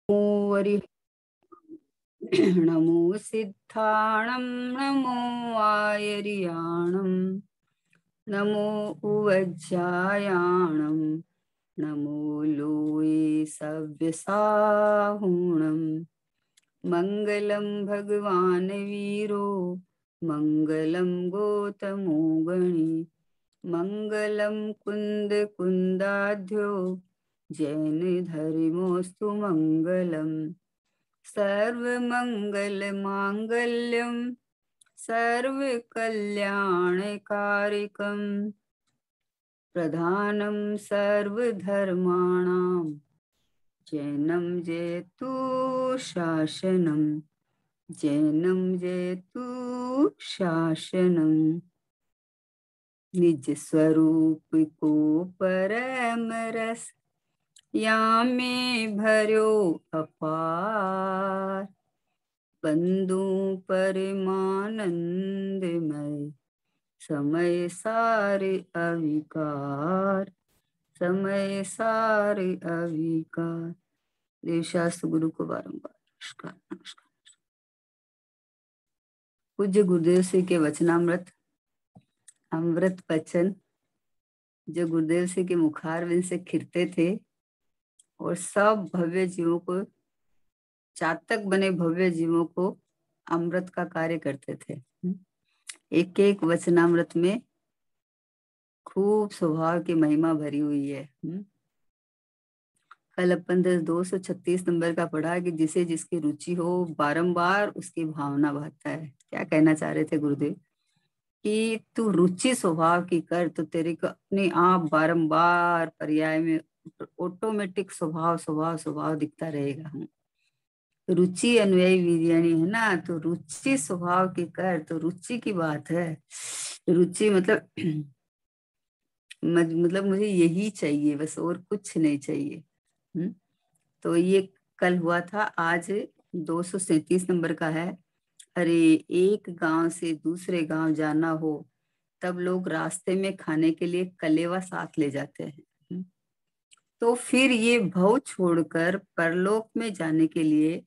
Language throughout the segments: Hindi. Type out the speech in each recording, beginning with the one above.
वरि नमो सिद्धाणं नमो आयर्याणं नमो उवज्जायाणं नमो लोये सव्यसाहुणं मङ्गलं भगवान् वीरो मङ्गलं गौतमो गणी मङ्गलं कुन्द कुन्दाढ्यो जैन धर्मोऽस्तु मङ्गलम् सर्वमङ्गलमाङ्गल्यं सर्वकल्याणकारिकं प्रधानं सर्वधर्माणां जैनं जयतु शासनं जैनं जयतु शासनं निज स्वरूप को परम रस या में भर्यो अपार बंदू परमानंदमय समय सारे अविकार समय सारे अविकार। देवशास्त्र गुरु को बारंबार नमस्कार नमस्कार। पूज्य गुरुदेव से के वचनामृत अमृत वचन जो गुरुदेव से के मुखारविंद से खिरते थे और सब भव्य जीवों को, चातक बने भव्य जीवों को अमृत का कार्य करते थे। एक एक वचनामृत में खूब स्वभाव की महिमा भरी हुई है। कल अपन 236 नंबर का पढ़ा कि जिसे जिसकी रुचि हो बारंबार उसकी भावना बहता है। क्या कहना चाह रहे थे गुरुदेव कि तू रुचि स्वभाव की कर तो तेरे को अपने आप बारंबार पर्याय में ऑटोमेटिक स्वभाव स्वभाव स्वभाव दिखता रहेगा। रुचि अन्वयी वीर्याणी है ना, तो रुचि स्वभाव की कर तो रुचि की बात है। रुचि मतलब मुझे यही चाहिए बस और कुछ नहीं चाहिए। तो ये कल हुआ था। आज 237 नंबर का है। अरे एक गांव से दूसरे गांव जाना हो तब लोग रास्ते में खाने के लिए कलेवा साथ ले जाते हैं। तो फिर ये भव छोड़कर परलोक में जाने के लिए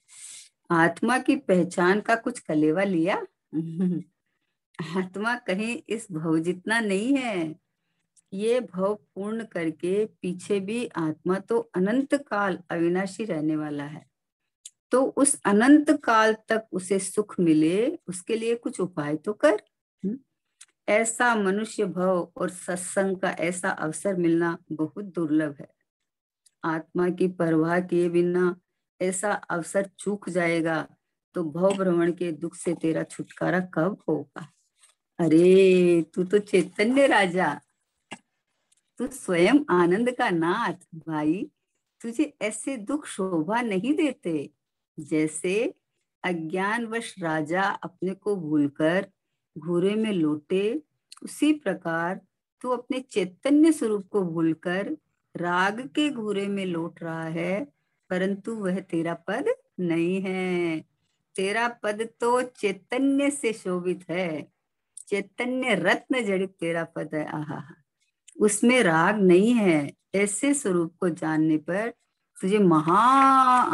आत्मा की पहचान का कुछ कलेवा लिया। आत्मा कहीं इस भव जितना नहीं है। ये भव पूर्ण करके पीछे भी आत्मा तो अनंत काल अविनाशी रहने वाला है। तो उस अनंत काल तक उसे सुख मिले उसके लिए कुछ उपाय तो कर। ऐसा मनुष्य भव और सत्संग का ऐसा अवसर मिलना बहुत दुर्लभ है। आत्मा की परवाह किए बिना ऐसा अवसर चूक जाएगा तो भव भ्रमण के दुख से तेरा छुटकारा कब होगा। अरे तू तो चैतन्य राजा, तू स्वयं आनंद का नाथ भाई, तुझे ऐसे दुख शोभा नहीं देते। जैसे अज्ञानवश राजा अपने को भूलकर घूरे में लौटे, उसी प्रकार तू अपने चैतन्य स्वरूप को भूलकर राग के घूरे में लौट रहा है, परंतु वह तेरा पद नहीं है। तेरा पद तो चैतन्य से शोभित है। चैतन्य रत्न जड़ित तेरा पद है। आहा, उसमें राग नहीं है। ऐसे स्वरूप को जानने पर तुझे महा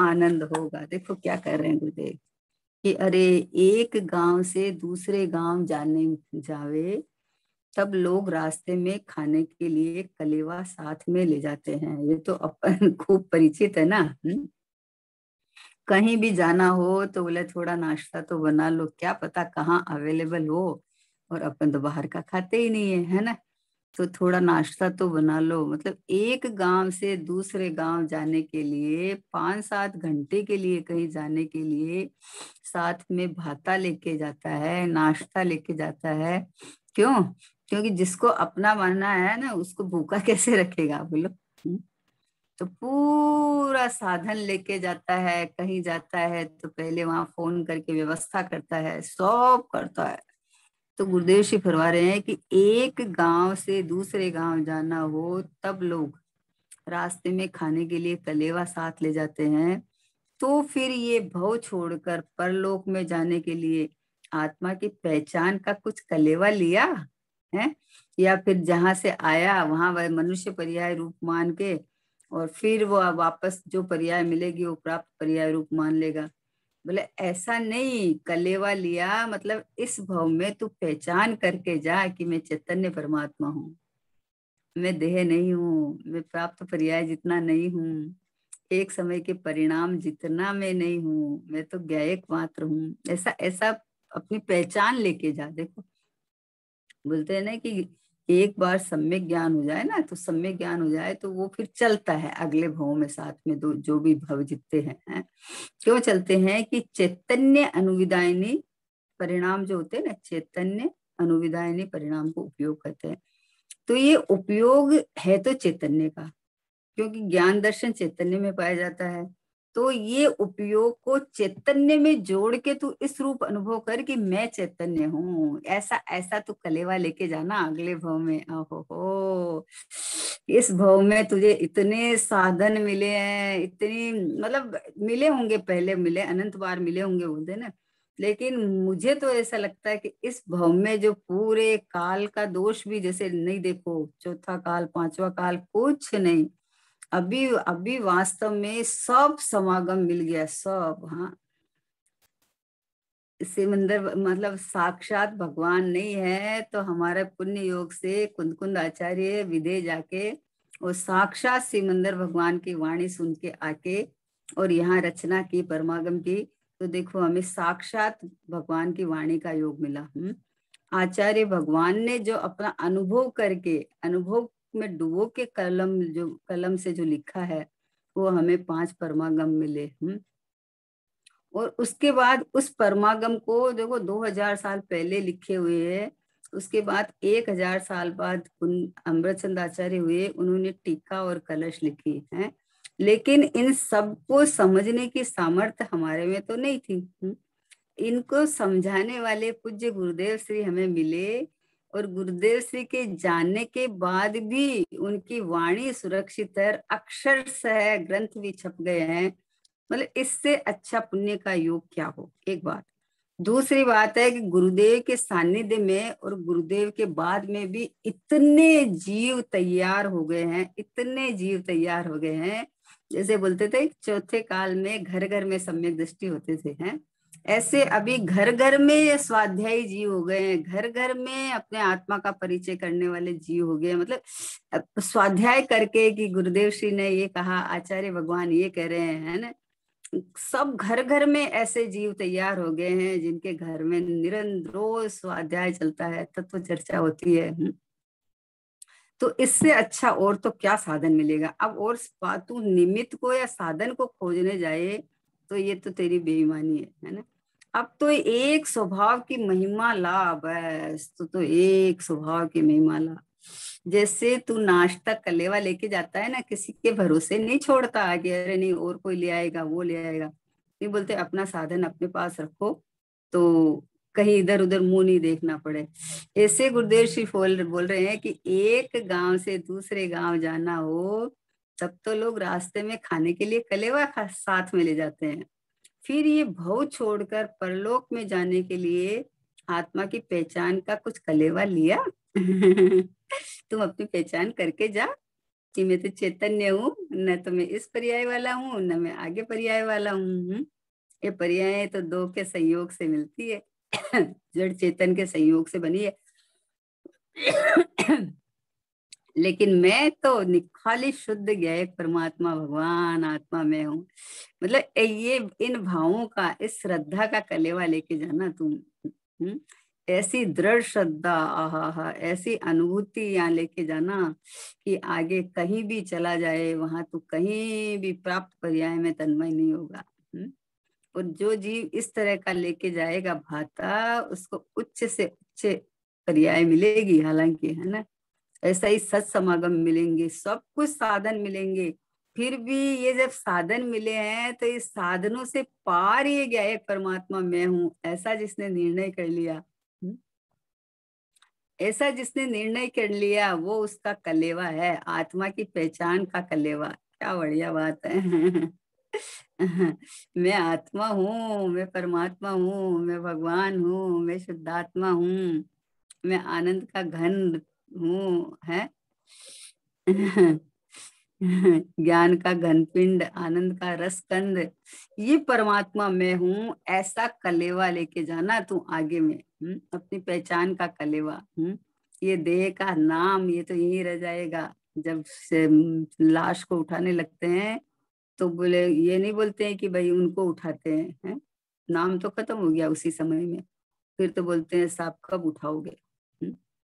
आनंद होगा। देखो क्या कर रहे हैं गुरुदेव कि अरे एक गांव से दूसरे गांव जाने जावे तब लोग रास्ते में खाने के लिए कलेवा साथ में ले जाते हैं। ये तो अपन खूब परिचित है ना। कहीं भी जाना हो तो बोले थोड़ा नाश्ता तो बना लो, क्या पता कहाँ अवेलेबल हो, और अपन तो बाहर का खाते ही नहीं है ना। तो थोड़ा नाश्ता तो बना लो। मतलब एक गांव से दूसरे गांव जाने के लिए 5-7 घंटे के लिए कहीं जाने के लिए साथ में भाता लेके जाता है, नाश्ता लेके जाता है। क्यों? क्योंकि जिसको अपना मानना है ना उसको भूखा कैसे रखेगा बोलो। तो पूरा साधन लेके जाता है, कहीं जाता है तो पहले वहां फोन करके व्यवस्था करता है, सब करता है। तो गुरुदेव जी फरमा रहे हैं कि एक गांव से दूसरे गांव जाना हो तब लोग रास्ते में खाने के लिए कलेवा साथ ले जाते हैं। तो फिर ये भव छोड़कर परलोक में जाने के लिए आत्मा की पहचान का कुछ कलेवा लिया है, या फिर जहां से आया वहां वह मनुष्य पर्याय रूप मान के और फिर वो वापस जो पर्याय मिलेगी वो प्राप्त पर्याय रूप मान लेगा। बोले ऐसा नहीं, कलेवा लिया मतलब इस भव में तू पहचान करके जा कि मैं चैतन्य परमात्मा हूँ, मैं देह नहीं हूँ, मैं प्राप्त पर्याय जितना नहीं हूँ, एक समय के परिणाम जितना मैं नहीं हूँ, मैं तो ज्ञायक मात्र हूँ। ऐसा ऐसा अपनी पहचान लेके जा। देखो बोलते हैं ना कि एक बार सम्यक ज्ञान हो जाए ना, तो सम्यक ज्ञान हो जाए तो वो फिर चलता है अगले भव में साथ में दो जो भी भव जितते हैं। क्यों चलते हैं कि चैतन्य अनुविदायनी परिणाम जो होते हैं ना, चैतन्य अनुविदायनी परिणाम को उपयोग करते हैं। तो ये उपयोग है तो चैतन्य का, क्योंकि ज्ञान दर्शन चैतन्य में पाया जाता है। तो ये उपयोग को चैतन्य में जोड़ के तू इस रूप अनुभव कर कि मैं चैतन्य हूँ। ऐसा ऐसा तू कलेवा लेके जाना अगले भव में। ओहो हो, इस भव में तुझे इतने साधन मिले हैं, इतनी मतलब मिले होंगे, पहले मिले, अनंत बार मिले होंगे बोलते ना। लेकिन मुझे तो ऐसा लगता है कि इस भव में जो पूरे काल का दोष भी जैसे नहीं, देखो चौथा काल पांचवा काल कुछ नहीं, अभी अभी वास्तव में सब समागम मिल गया सब। हाँ, सिमंदर मतलब साक्षात भगवान नहीं है तो हमारे पुण्य योग से कुंद आचार्य विदेह जाके और साक्षात सिमंदर भगवान की वाणी सुन के आके और यहाँ रचना की परमागम की, तो देखो हमें साक्षात भगवान की वाणी का योग मिला। आचार्य भगवान ने जो अपना अनुभव करके, अनुभव में डुबो के कलम से जो लिखा है वो हमें 5 परमागम मिले। और उसके बाद उस परमागम को देखो 2000 साल पहले लिखे हुए है, उसके बाद 1000 साल बाद अमृतचंद आचार्य हुए, उन्होंने टीका और कलश लिखी है। लेकिन इन सबको समझने की सामर्थ्य हमारे में तो नहीं थी। इनको समझाने वाले पूज्य गुरुदेव श्री हमें मिले, और गुरुदेव श्री के जानने के बाद भी उनकी वाणी सुरक्षित है, अक्षरशः ग्रंथ भी छप गए हैं। मतलब इससे अच्छा पुण्य का योग क्या हो, एक बात। दूसरी बात है कि गुरुदेव के सानिध्य में और गुरुदेव के बाद में भी इतने जीव तैयार हो गए हैं, इतने जीव तैयार हो गए हैं। जैसे बोलते थे चौथे काल में घर घर में सम्यक दृष्टि होते थे, हैं ऐसे अभी घर घर में ये स्वाध्यायी जीव हो गए हैं, घर घर में अपने आत्मा का परिचय करने वाले जीव हो गए। मतलब स्वाध्याय करके कि गुरुदेव श्री ने ये कहा, आचार्य भगवान ये कह रहे हैं, है ना। सब घर घर में ऐसे जीव तैयार हो गए हैं जिनके घर में निरंतर स्वाध्याय चलता है, तत्व चर्चा होती है। तो इससे अच्छा और तो क्या साधन मिलेगा। अब और तू निमित्त को या साधन को खोजने जाए तो ये तो तेरी बेईमानी है ना। अब तो एक स्वभाव की महिमा ला, बस तो एक स्वभाव की महिमा ला। जैसे तू नाश्ता कलेवा लेके जाता है ना, किसी के भरोसे नहीं छोड़ता कि अरे नहीं और कोई ले आएगा वो ले आएगा, नहीं बोलते अपना साधन अपने पास रखो तो कहीं इधर उधर मुंह नहीं देखना पड़े। ऐसे गुरुदेव श्री बोल रहे हैं कि एक गांव से दूसरे गांव जाना हो तब तो लोग रास्ते में खाने के लिए कलेवा साथ में ले जाते हैं, फिर ये भव छोड़कर परलोक में जाने के लिए आत्मा की पहचान का कुछ कलेवा लिया। तुम अपनी पहचान करके जा कि मैं तो चैतन्य हूँ, न तो मैं इस पर्याय वाला हूँ न मैं आगे पर्याय वाला हूँ। ये पर्याय तो दो के संयोग से मिलती है, जड़ चेतन के संयोग से बनी है। लेकिन मैं तो निखाली शुद्ध ज्ञाय परमात्मा भगवान आत्मा में हूँ। मतलब ये इन भावों का, इस श्रद्धा का कलेवा लेके जाना तुम। ऐसी दृढ़ श्रद्धा, आहा, ऐसी अनुभूति यहाँ लेके जाना कि आगे कहीं भी चला जाए वहां तो कहीं भी प्राप्त पर्याय में तन्मय नहीं होगा। और जो जीव इस तरह का लेके जाएगा भाता, उसको उच्च से उच्च पर्याय मिलेगी, हालांकि है ना। ऐसा ही सत समागम मिलेंगे, सब कुछ साधन मिलेंगे, फिर भी ये जब साधन मिले हैं तो इस साधनों से पार ये गया एक परमात्मा मैं हूँ, ऐसा जिसने निर्णय कर लिया, ऐसा जिसने निर्णय कर लिया वो उसका कलेवा है, आत्मा की पहचान का कलेवा। क्या बढ़िया बात है। मैं आत्मा हूँ, मैं परमात्मा हूँ, मैं भगवान हूँ, मैं शुद्धात्मा हूँ, मैं आनंद का घन हूँ, है। ज्ञान का घनपिंड, आनंद का रस कंद, ये परमात्मा मैं हूँ, ऐसा कलेवा लेके जाना तू आगे में। अपनी पहचान का कलेवा। ये देह का नाम ये तो यही रह जाएगा। जब से लाश को उठाने लगते हैं तो बोले, ये नहीं बोलते हैं कि भाई उनको उठाते हैं। नाम तो खत्म हो गया उसी समय में। फिर तो बोलते हैं साहब कब उठाओगे,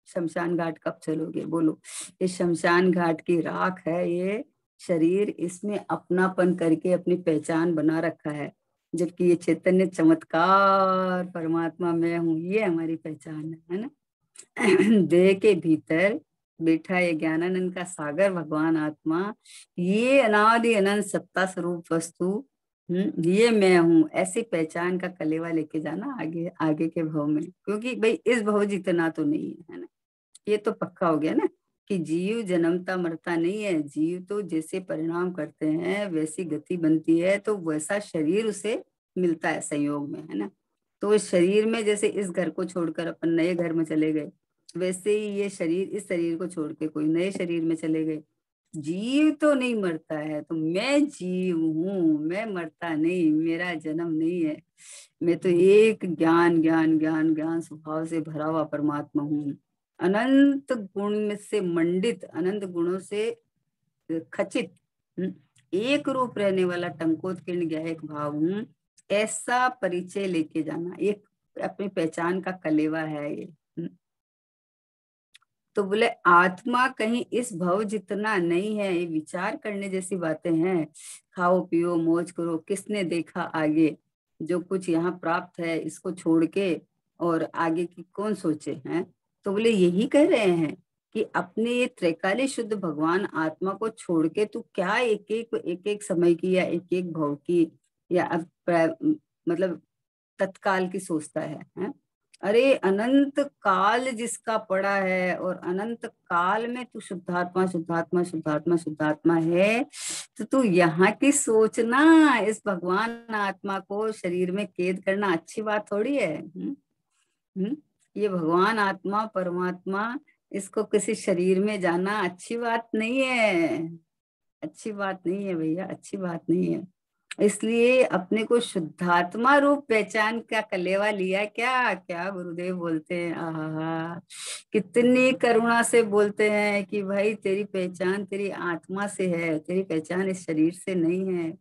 शमशान घाट कब चलोगे। बोलो, ये शमशान घाट की राख है ये शरीर, इसमें अपनापन करके अपनी पहचान बना रखा है। जबकि ये चैतन्य चमत्कार परमात्मा मैं हूँ, ये हमारी पहचान है ना। देह के भीतर बैठा ये ज्ञानानंद का सागर भगवान आत्मा, ये अनादि अनंत सत्ता स्वरूप वस्तु, ये मैं हूँ, ऐसी पहचान का कलेवा लेके जाना आगे आगे के भव में। क्योंकि भाई इस भव जितना तो नहीं है ना। ये तो पक्का हो गया ना कि जीव जन्मता मरता नहीं है। जीव तो जैसे परिणाम करते हैं वैसी गति बनती है, तो वैसा शरीर उसे मिलता है संयोग में, है ना। तो इस शरीर में जैसे इस घर को छोड़कर अपन नए घर में चले गए, वैसे ही ये शरीर, इस शरीर को छोड़ के कोई नए शरीर में चले गए। जीव तो नहीं मरता है, तो मैं जीव हूँ, मैं मरता नहीं, मेरा जन्म नहीं है। मैं तो एक ज्ञान ज्ञान ज्ञान ज्ञान स्वभाव से भरा हुआ परमात्मा हूँ। अनंत गुण में से मंडित, अनंत गुणों से खचित, एक रूप रहने वाला टंकोत्कीर्ण ज्ञायक भाव हूँ। ऐसा परिचय लेके जाना एक अपनी पहचान का कलेवा है ये। तो बोले आत्मा कहीं इस भव जितना नहीं है, ये विचार करने जैसी बातें हैं। खाओ पियो मौज करो, किसने देखा आगे। जो कुछ यहाँ प्राप्त है इसको छोड़ के और आगे की कौन सोचे हैं। तो बोले यही कह रहे हैं कि अपने ये त्रैकाली शुद्ध भगवान आत्मा को छोड़ के तू क्या एक एक समय की या एक एक भव की या मतलब तत्काल की सोचता है? अरे अनंत काल जिसका पड़ा है और अनंत काल में तू शुद्धात्मा शुद्धात्मा शुद्धात्मा शुद्धात्मा है, तो तू यहाँ की सोचना। इस भगवान आत्मा को शरीर में कैद करना अच्छी बात थोड़ी है। ये भगवान आत्मा परमात्मा, इसको किसी शरीर में जाना अच्छी बात नहीं है। अच्छी बात नहीं है भैया, अच्छी बात नहीं है। इसलिए अपने को शुद्धात्मा रूप पहचान का कलेवा लिया। क्या क्या गुरुदेव बोलते हैं, आहा, कितनी करुणा से बोलते हैं कि भाई तेरी पहचान तेरी आत्मा से है, तेरी पहचान इस शरीर से नहीं है,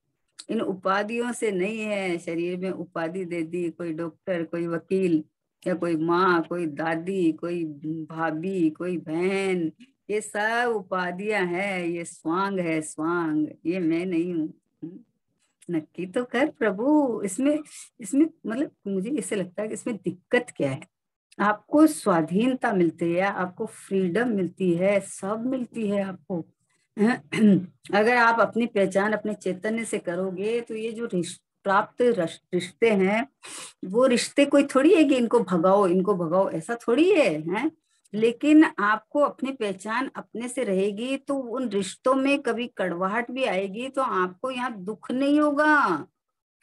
इन उपाधियों से नहीं है। शरीर में उपाधि दे दी, कोई डॉक्टर, कोई वकील, या कोई माँ, कोई दादी, कोई भाभी, कोई बहन, ये सब उपाधियां हैं। ये स्वांग है, स्वांग, ये मैं नहीं हूँ। नक्की तो कर प्रभु। इसमें इसमें मतलब मुझे ऐसे लगता है कि इसमें दिक्कत क्या है। आपको स्वाधीनता मिलती है, आपको फ्रीडम मिलती है, सब मिलती है आपको। अगर आप अपनी पहचान अपने चैतन्य से करोगे तो ये जो प्राप्त रिश्ते हैं, वो रिश्ते कोई थोड़ी है कि इनको भगाओ इनको भगाओ, ऐसा थोड़ी है? लेकिन आपको अपनी पहचान अपने से रहेगी तो उन रिश्तों में कभी कड़वाहट भी आएगी तो आपको यहाँ दुख नहीं होगा।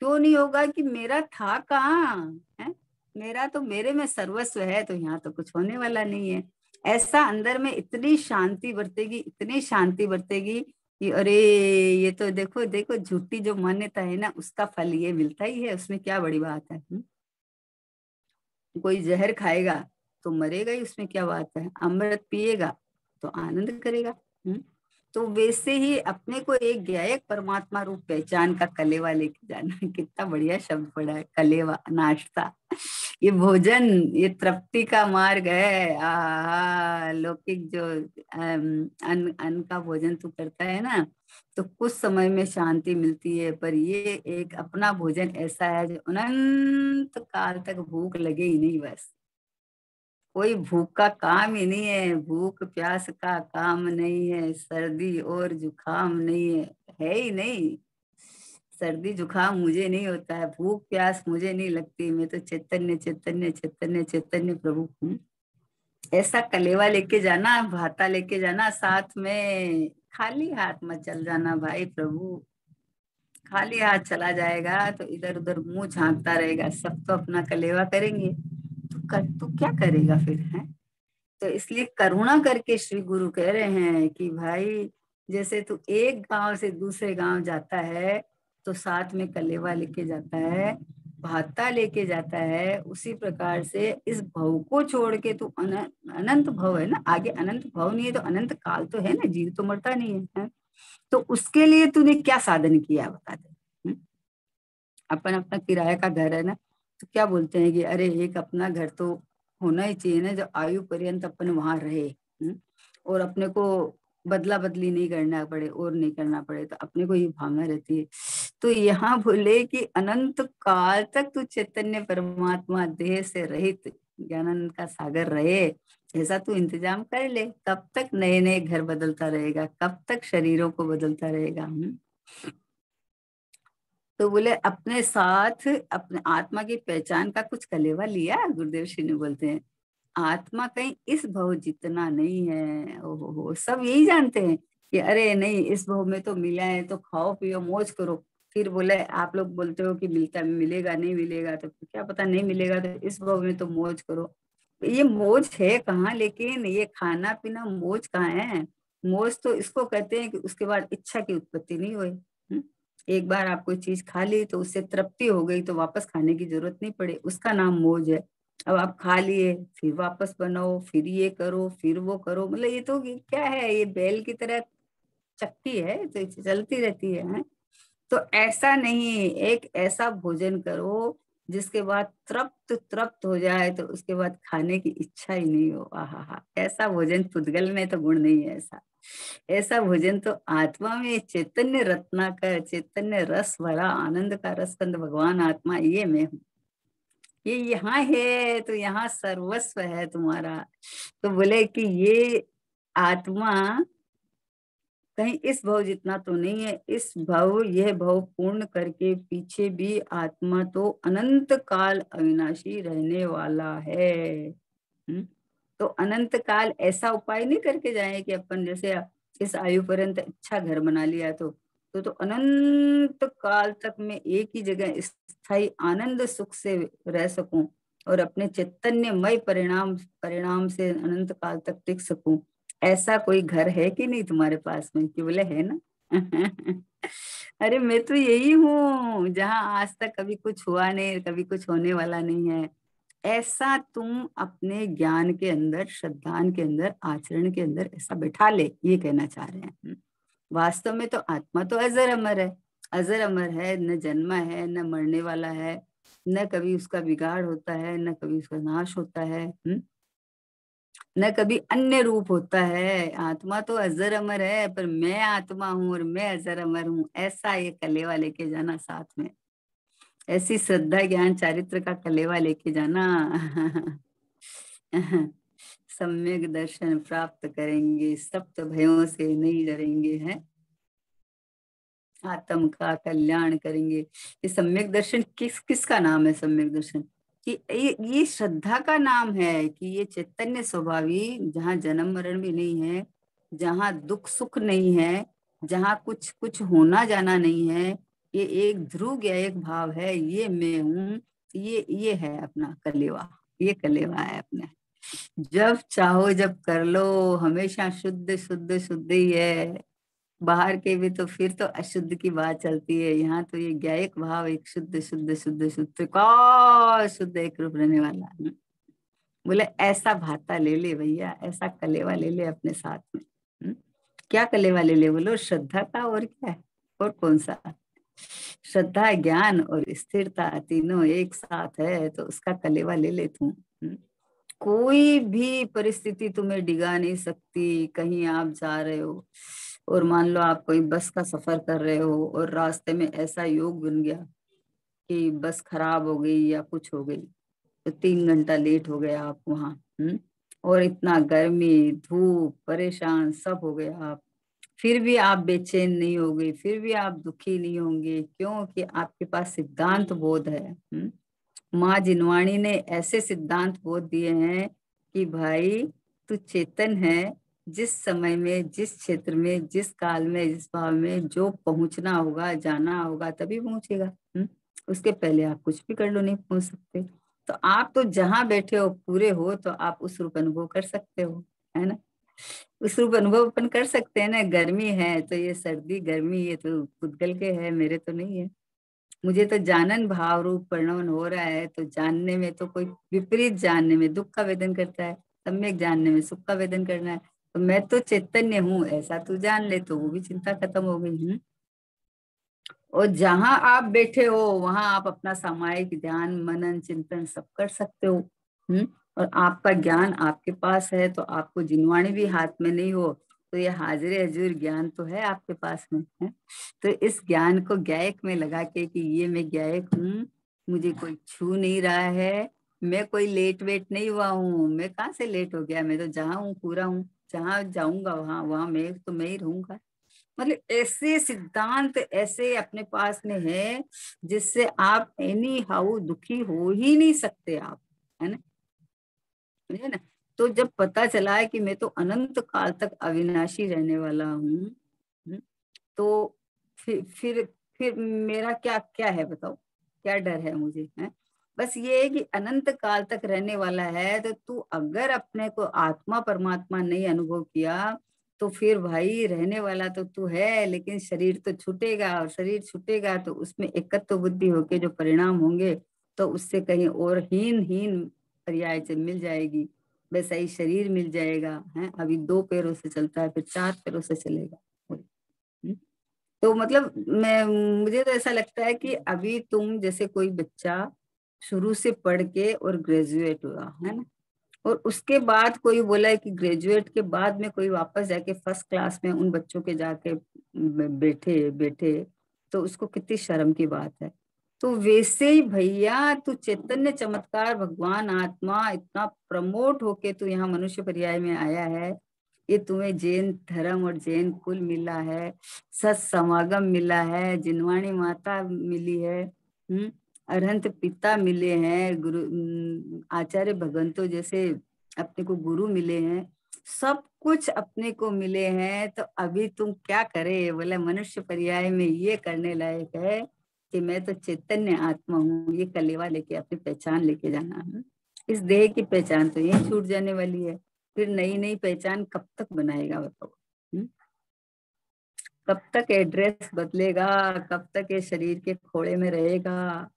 क्यों नहीं होगा कि मेरा था कहाँ है, मेरा तो मेरे में सर्वस्व है, तो यहाँ तो कुछ होने वाला नहीं है। ऐसा अंदर में इतनी शांति बरतेगी, इतनी शांति बरतेगी कि अरे ये तो देखो देखो, झूठी जो मान्यता है ना उसका फल ये मिलता ही है, उसमें क्या बड़ी बात है। कोई जहर खाएगा तो मरेगा ही, उसमें क्या बात है। अमृत पिएगा तो आनंद करेगा। तो वैसे ही अपने को एक ज्ञायक परमात्मा रूप पहचान का कलेवा लेके जाना। कितना बढ़िया शब्द पड़ा है, कलेवा, नाश्ता, ये भोजन, ये तृप्ति का मार्ग है। लौकिक जो अन्न अन्न का भोजन तू करता है ना, तो कुछ समय में शांति मिलती है, पर ये एक अपना भोजन ऐसा है जो अनंत काल तक भूख लगे ही नहीं। बस कोई भूख का काम ही नहीं है, भूख प्यास का काम नहीं है, सर्दी और जुकाम नहीं है ही नहीं। सर्दी जुकाम मुझे नहीं होता है, भूख प्यास मुझे नहीं लगती, मैं तो चैतन्य चैतन्य चैतन्य चैतन्य प्रभु हूँ। ऐसा कलेवा लेके जाना, भाता लेके जाना साथ में। खाली हाथ मत चल जाना भाई प्रभु। खाली हाथ चला जाएगा तो इधर उधर मुंह झांकता रहेगा, सब तो अपना कलेवा करेंगे, तो क्या करेगा फिर है। तो इसलिए करुणा करके श्री गुरु कह रहे हैं कि भाई जैसे तू एक गांव से दूसरे गांव जाता है तो साथ में कलेवा लेके जाता है, भाता लेके जाता है, उसी प्रकार से इस भव को छोड़ के तू अनंत भव है ना, आगे अनंत भव नहीं है तो अनंत काल तो है ना, जीव तो मरता नहीं है? तो उसके लिए तूने क्या साधन किया बता दे। अपन अपना किराए का घर है ना, तो क्या बोलते हैं कि अरे एक अपना घर तो होना ही चाहिए ना, जो आयु पर्यंत अपन वहां रहे। और अपने को बदला बदली नहीं करना पड़े और नहीं करना पड़े, तो अपने को ये भावना रहती है। तो यहाँ बोले कि अनंत काल तक तू चैतन्य परमात्मा देह से रहित ज्ञानानंद का सागर रहे, ऐसा तू इंतजाम कर ले। कब तक नए नए घर बदलता रहेगा, कब तक शरीरों को बदलता रहेगा। तो बोले अपने साथ अपने आत्मा की पहचान का कुछ कलेवा लिया। गुरुदेव श्री ने बोलते हैं आत्मा कहीं इस भव जितना नहीं है। ओहो हो, सब यही जानते हैं कि अरे नहीं इस भव में तो मिला है तो खाओ पियो मौज करो। फिर बोले आप लोग बोलते हो कि मिलता मिलेगा नहीं मिलेगा, तो क्या पता नहीं मिलेगा, तो इस भव में तो मौज करो। ये मौज है कहाँ, लेकिन ये खाना पीना मौज कहाँ है। मौज तो इसको कहते हैं कि उसके बाद इच्छा की उत्पत्ति नहीं हुई। एक बार आप कोई चीज खा ली तो उससे तृप्ति हो गई तो वापस खाने की जरूरत नहीं पड़े, उसका नाम मौज है। अब आप खा लिए फिर वापस बनाओ, फिर ये करो फिर वो करो, मतलब ये तो क्या है, ये बैल की तरह चक्की है तो चलती रहती है। तो ऐसा नहीं, एक ऐसा भोजन करो जिसके बाद तृप्त तृप्त हो जाए तो उसके बाद खाने की इच्छा ही नहीं हो। आहा हा, ऐसा भोजन पुद्गल में तो गुण नहीं है। ऐसा ऐसा भोजन तो आत्मा में चैतन्य रत्नाकर चैतन्य रस भरा आनंद का रसकंद भगवान आत्मा ये मैं हूँ, ये यहाँ है तो यहाँ सर्वस्व है तुम्हारा। तो बोले कि ये आत्मा कहीं इस भव जितना तो नहीं है, इस भव यह भव पूर्ण करके पीछे भी आत्मा तो अनंत काल अविनाशी रहने वाला है। तो अनंत काल ऐसा उपाय नहीं करके जाए कि अपन जैसे इस आयु पर्यंत अच्छा घर बना लिया तो अनंत काल तक मैं एक ही जगह स्थायी आनंद सुख से रह सकूं और अपने चैतन्यमय परिणाम परिणाम से अनंत काल तक टिक सकूं। ऐसा कोई घर है कि नहीं तुम्हारे पास में? कि बोले है ना। अरे मैं तो यही हूँ जहां आज तक कभी कुछ हुआ नहीं, कभी कुछ होने वाला नहीं है। ऐसा तुम अपने ज्ञान के अंदर, श्रद्धान के अंदर, आचरण के अंदर ऐसा बैठा ले, ये कहना चाह रहे हैं। वास्तव में तो आत्मा तो अजर अमर है, अजर अमर है, न जन्मा है न मरने वाला है, न कभी उसका बिगाड़ होता है न कभी उसका नाश होता है, न कभी अन्य रूप होता है। आत्मा तो अजर अमर है, पर मैं आत्मा हूँ और मैं अजर अमर हूँ, ऐसा ये कलेवा लेके जाना साथ में। ऐसी श्रद्धा ज्ञान चारित्र का कलेवा लेके जाना। सम्यक दर्शन प्राप्त करेंगे, सप्त भयों से नहीं डरेंगे, हैं आत्म का कल्याण करेंगे। ये सम्यक दर्शन किस किसका नाम है? सम्यक दर्शन कि ये श्रद्धा का नाम है कि ये चैतन्य स्वभावी, जहाँ जन्म मरण भी नहीं है, जहाँ दुख सुख नहीं है, जहाँ कुछ कुछ होना जाना नहीं है, ये एक ध्रुव या एक भाव है, ये मैं हूँ। ये है अपना कलेवा, ये कलेवा है अपना। जब चाहो जब कर लो, हमेशा शुद्ध शुद्ध शुद्ध ही है। बाहर के भी तो फिर तो अशुद्ध की बात चलती है, यहाँ तो ये ज्ञायक भाव एक शुद्ध शुद्ध शुद्ध शुद्ध का शुद्ध एक रूप रहने वाला। बोले ऐसा भाता ले ले भैया, ऐसा कलेवा ले ले अपने साथ में। क्या कलेवा ले ले बोलो? श्रद्धा का, और क्या है, और कौन सा? श्रद्धा ज्ञान और स्थिरता तीनों एक साथ है तो उसका कलेवा ले ले तू। कोई भी परिस्थिति तुम्हें डिगा नहीं सकती। कहीं आप जा रहे हो और मान लो आप कोई बस का सफर कर रहे हो और रास्ते में ऐसा योग बन गया कि बस खराब हो गई या कुछ हो गई, तो 3 घंटा लेट हो गए आप वहां। और इतना गर्मी धूप परेशान सब हो गए आप, फिर भी आप बेचैन नहीं होगे, फिर भी आप दुखी नहीं होंगे, क्योंकि आपके पास सिद्धांत बोध है। माँ जिनवाणी ने ऐसे सिद्धांत बोध दिए हैं कि भाई तू चेतन है, जिस समय में जिस क्षेत्र में जिस काल में जिस भाव में जो पहुंचना होगा जाना होगा तभी पहुंचेगा। उसके पहले आप कुछ भी कर लो नहीं पहुंच सकते। तो आप तो जहां बैठे हो पूरे हो तो आप उस रूप अनुभव कर सकते हो, है ना। उस रूप अनुभव अपन कर सकते हैं ना। गर्मी है तो ये सर्दी गर्मी ये तो पुद्गल के है, मेरे तो नहीं है। मुझे तो जानन भाव रूप परिणमन हो रहा है, तो जानने में तो कोई विपरीत जानने में दुख का वेदन करता है, सम्यक जानने में सुख का वेदन करना है। तो मैं तो चैतन्य हूँ ऐसा तू जान ले, तो वो भी चिंता खत्म हो गई। और जहां आप बैठे हो वहां आप अपना सामायिक ध्यान मनन चिंतन सब कर सकते हो। और आपका ज्ञान आपके पास है, तो आपको जिनवाणी भी हाथ में नहीं हो तो ये हाजिर हजूर ज्ञान तो है आपके पास में है। तो इस ज्ञान को ज्ञायक में लगा के कि ये मैं ज्ञायक हूँ, मुझे कोई छू नहीं रहा है, मैं कोई लेट वेट नहीं हुआ हूँ, मैं कहाँ से लेट हो गया, मैं तो जहाँ हूँ पूरा हूँ, जहाँ जाऊंगा वहां वहां मैं ही रहूंगा। मतलब ऐसे सिद्धांत ऐसे अपने पास में है जिससे आप एनी हाउ दुखी हो ही नहीं सकते आप, है ना। समझे ना। तो जब पता चला है कि मैं तो अनंत काल तक अविनाशी रहने वाला हूँ, तो फिर मेरा क्या क्या है बताओ, क्या डर है मुझे, है। बस ये है कि अनंत काल तक रहने वाला है, तो तू अगर अपने को आत्मा परमात्मा नहीं अनुभव किया तो फिर भाई रहने वाला तो तू है, लेकिन शरीर तो छूटेगा, और शरीर छूटेगा तो उसमें एकत्व बुद्धि होके जो परिणाम होंगे तो उससे कहीं और हीन हीन पर्याय से मिल जाएगी। वैसा ही शरीर मिल जाएगा, है। अभी 2 पैरों से चलता है, फिर 4 पैरों से चलेगा। तो मतलब मैं मुझे तो ऐसा लगता है कि अभी तुम जैसे कोई बच्चा शुरू से पढ़ के और ग्रेजुएट हुआ है ना, और उसके बाद कोई बोला है कि ग्रेजुएट के बाद में कोई वापस जाके फर्स्ट क्लास में उन बच्चों के जाके बैठे बैठे, तो उसको कितनी शर्म की बात है। तो वैसे ही भैया तू चैतन्य चमत्कार भगवान आत्मा इतना प्रमोट होके तू यहाँ मनुष्य पर्याय में आया है। ये तुम्हें जैन धर्म और जैन कुल मिला है, सत समागम मिला है, जिनवाणी माता मिली है, अरहंत पिता मिले हैं, गुरु आचार्य भगवंतों जैसे अपने को गुरु मिले हैं, सब कुछ अपने को मिले हैं। तो अभी तुम क्या करे, बोले मनुष्य पर्याय में ये करने लायक है कि मैं तो चैतन्य आत्मा हूँ, ये कलेवा लेके अपनी पहचान लेके जाना है। इस देह की पहचान तो यही छूट जाने वाली है, फिर नई नई पहचान कब तक बनाएगा बताओ। कब तक एड्रेस बदलेगा, कब तक ये शरीर के खोड़े में रहेगा।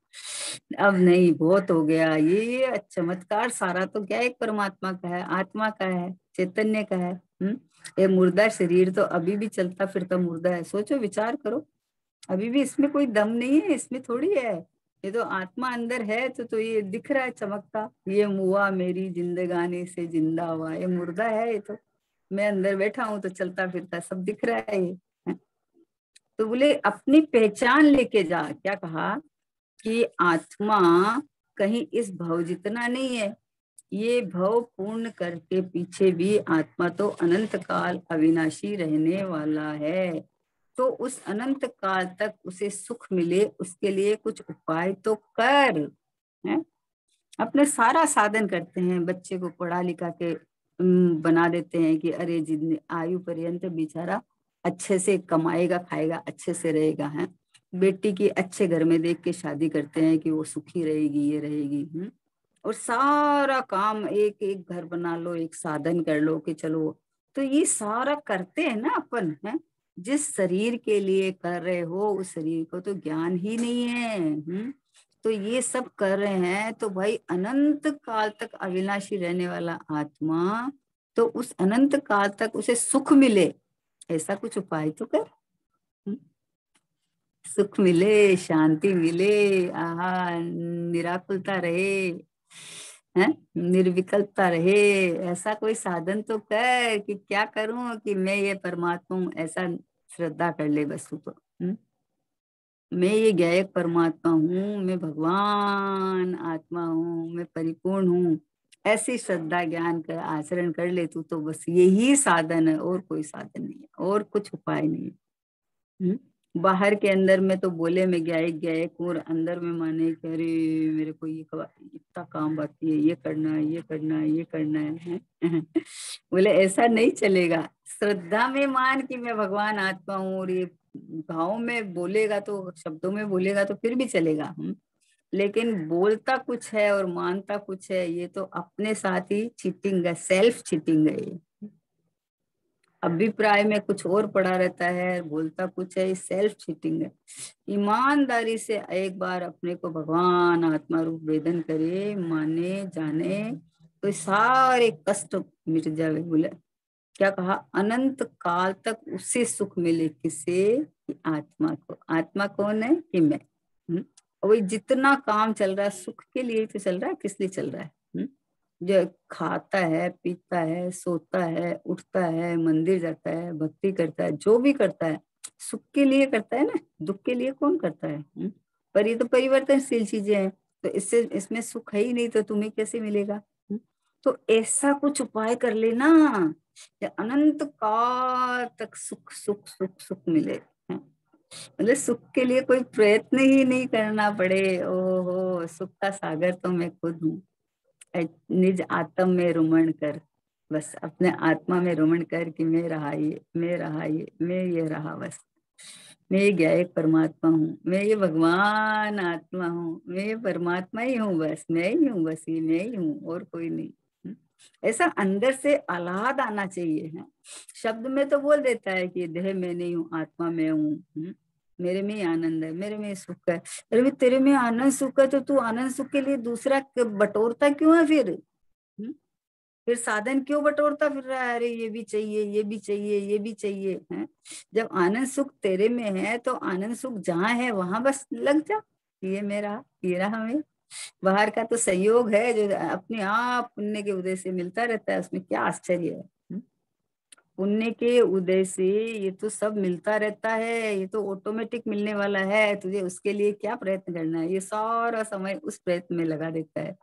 अब नहीं, बहुत हो गया ये चमत्कार, सारा तो क्या एक परमात्मा का है, आत्मा का है, चैतन्य का है। ये मुर्दा शरीर तो अभी भी चलता फिरता मुर्दा है, सोचो विचार करो। अभी भी इसमें कोई दम नहीं है, इसमें थोड़ी है। ये तो आत्मा अंदर है, तो ये दिख रहा है चमकता, ये मुआ मेरी जिंदगानी से जिंदा हुआ, ये मुर्दा है ये तो। मैं अंदर बैठा हूँ तो चलता फिरता सब दिख रहा है ये। तो बोले अपनी पहचान लेके जा, क्या कहा कि आत्मा कहीं इस भव जितना नहीं है, ये भव पूर्ण करके पीछे भी आत्मा तो अनंत काल अविनाशी रहने वाला है। तो उस अनंत काल तक उसे सुख मिले उसके लिए कुछ उपाय तो कर, है। अपने सारा साधन करते हैं, बच्चे को पढ़ा लिखा के बना देते हैं कि अरे जितने आयु पर्यंत बेचारा अच्छे से कमाएगा खाएगा अच्छे से रहेगा, है। बेटी की अच्छे घर में देख के शादी करते हैं कि वो सुखी रहेगी ये रहेगी, और सारा काम एक एक घर बना लो, एक साधन कर लो कि चलो। तो ये सारा करते हैं ना अपन, है। जिस शरीर के लिए कर रहे हो उस शरीर को तो ज्ञान ही नहीं है, तो ये सब कर रहे हैं, तो भाई अनंत काल तक अविनाशी रहने वाला आत्मा, तो उस अनंत काल तक उसे सुख मिले ऐसा कुछ उपाय तो कर। हम्म? सुख मिले, शांति मिले, आहा निराकुलता रहे, है, निर्विकल्पता रहे, ऐसा कोई साधन तो कर कि क्या करूं कि मैं ये परमात्मा हूँ ऐसा श्रद्धा कर ले बस तू तो। मैं ये ज्ञायक परमात्मा हूँ, मैं भगवान आत्मा हूँ, मैं परिपूर्ण हूँ, ऐसी श्रद्धा ज्ञान कर आचरण कर ले तू तो बस यही साधन है, और कोई साधन नहीं है, और कुछ उपाय नहीं है। बाहर के अंदर में तो बोले मैं ज्ञायक ज्ञायक हूँ, और अंदर में माने कि अरे मेरे को ये इतना काम बाकी है, ये करना है ये करना है ये करना है। बोले ऐसा नहीं चलेगा। श्रद्धा में मान कि मैं भगवान आत्मा हूँ, और ये भाव में बोलेगा तो शब्दों में बोलेगा तो फिर भी चलेगा, लेकिन बोलता कुछ है और मानता कुछ है, ये तो अपने साथ ही चीटिंग है, सेल्फ चीटिंग है ये। अभिप्राय में कुछ और पड़ा रहता है, बोलता कुछ है। सेल्फ चीटिंग है। ईमानदारी से एक बार अपने को भगवान आत्मा रूप वेदन करे, माने जाने, तो सारे कष्ट मिट जावे। बोले क्या कहा, अनंत काल तक उससे सुख मिले। किसे, कि आत्मा को। आत्मा कौन है, कि मैं। और वही जितना काम चल रहा है सुख के लिए तो चल रहा है, किस लिए चल रहा है? जो खाता है, पीता है, सोता है, उठता है, मंदिर जाता है, भक्ति करता है, जो भी करता है सुख के लिए करता है ना। दुख के लिए कौन करता है? पर ये तो परिवर्तनशील चीजें हैं, तो इससे इसमें सुख है ही नहीं, तो तुम्हें कैसे मिलेगा? तो ऐसा कुछ उपाय कर लेना कि अनंत काल तक सुख सुख सुख सुख मिले। मतलब सुख के लिए कोई प्रयत्न ही नहीं करना पड़े। ओहो, सुख का सागर तो मैं खुद हूँ। निज आत्म में रुमण कर, बस अपने आत्मा में रुमण कर कि मैं रहा ये, मैं रहा ये, मैं ये रहा, बस मैं ये गया एक परमात्मा हूँ, मैं ये भगवान आत्मा हूँ, मैं ये परमात्मा ही हूँ, बस मैं ही हूँ, बस ये मैं ही हूँ और कोई नहीं। ऐसा अंदर से आह्लाद आना चाहिए है। शब्द में तो बोल देता है कि देह में नहीं हूँ, आत्मा में हूँ, मेरे में ही आनंद है, मेरे में सुख है। अरे भी तेरे में आनंद सुख है तो तू आनंद सुख के लिए दूसरा बटोरता क्यों है फिर? हम्म? फिर साधन क्यों बटोरता फिर रहा है? अरे ये भी चाहिए, ये भी चाहिए, ये भी चाहिए है। जब आनंद सुख तेरे में है तो आनंद सुख जहाँ है वहां बस लग जा। ये रहा मैं। बाहर का तो संयोग है जो अपने आप पुण्य के उदय से मिलता रहता है, उसमें क्या आश्चर्य है? पुण्य के उदय से ये तो सब मिलता रहता है, ये तो ऑटोमेटिक मिलने वाला है। तुझे उसके लिए क्या प्रयत्न करना है? ये सारा समय उस प्रयत्न में लगा देता है,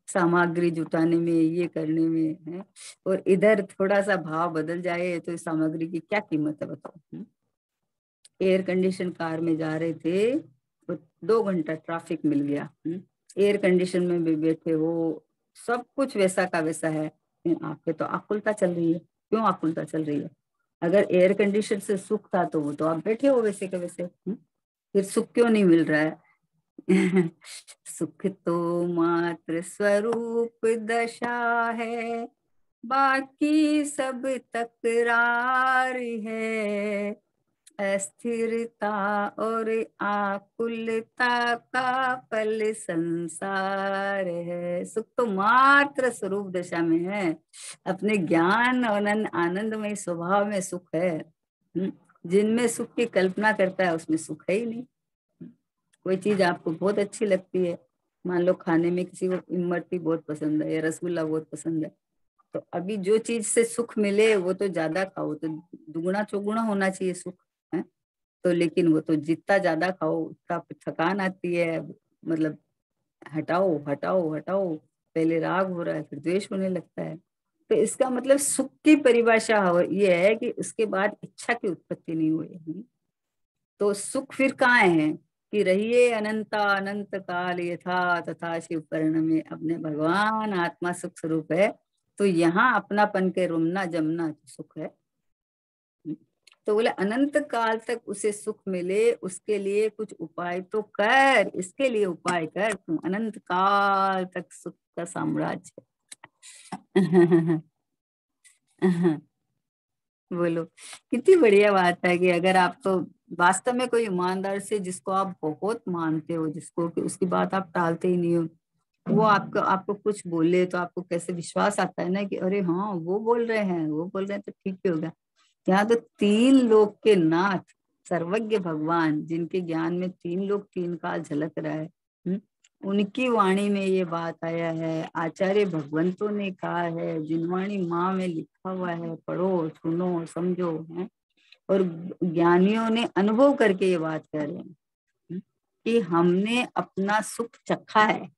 सामग्री जुटाने में, ये करने में है। और इधर थोड़ा सा भाव बदल जाए तो इस सामग्री की क्या कीमत है, बताओ? एयर कंडीशन कार में जा रहे थे तो 2 घंटा ट्रैफिक मिल गया। एयर कंडीशन में भी बैठे हो, सब कुछ वैसा का वैसा है, लेकिन आप पे तो आकुलता चल रही है। क्यों आकुलता चल रही है? अगर एयर कंडीशन से सुख था तो वो तो आप बैठे हो वैसे का वैसे। फिर सुख क्यों नहीं मिल रहा है? सुख तो मात्र स्वरूप दशा है, बाकी सब तकरार है। अस्थिरता और आकुलता का फल संसार है। सुख तो मात्र स्वरूप दशा में है, अपने ज्ञान और आनंदमय स्वभाव में सुख है। जिनमें सुख की कल्पना करता है उसमें सुख है ही नहीं। कोई चीज आपको बहुत अच्छी लगती है, मान लो खाने में किसी को इमरती बहुत पसंद है या रसगुल्ला बहुत पसंद है, तो अभी जो चीज से सुख मिले वो तो ज्यादा खाओ तो दुगुना चौगुना होना चाहिए सुख, है। तो लेकिन वो तो जितना ज्यादा खाओ उतना थकान आती है। मतलब हटाओ हटाओ हटाओ, पहले राग हो रहा है फिर द्वेष होने लगता है। तो इसका मतलब सुख की परिभाषा ये है कि उसके बाद इच्छा की उत्पत्ति नहीं हुई। तो सुख फिर कहाँ है? कि रहिए अनंता अनंत काल यथा तथा शिव कर्ण में अपने भगवान आत्मा सुख स्वरूप है। तो यहाँ अपनापन के रुमना जमना सुख है। तो बोले अनंत काल तक उसे सुख मिले, उसके लिए कुछ उपाय तो कर, इसके लिए उपाय कर तुम, अनंत काल तक सुख का साम्राज्य। बोलो, कितनी बढ़िया बात है कि अगर आप तो वास्तव में कोई ईमानदार से जिसको आप बहुत मानते हो, जिसको कि उसकी बात आप टालते ही नहीं हो, वो आपको आपको कुछ बोले तो आपको कैसे विश्वास आता है ना कि अरे हाँ वो बोल रहे हैं, वो बोल रहे हैं तो ठीक ही होगा। यहाँ तो 3 लोक के नाथ, सर्वज्ञ भगवान, जिनके ज्ञान में 3 लोक 3 काल झलक रहा है, उनकी वाणी में ये बात आया है। आचार्य भगवंतों ने कहा है, जिनवाणी माँ में लिखा हुआ है, पढ़ो सुनो समझो, है। और ज्ञानियों ने अनुभव करके ये बात कह रहे हैं कि हमने अपना सुख चखा है।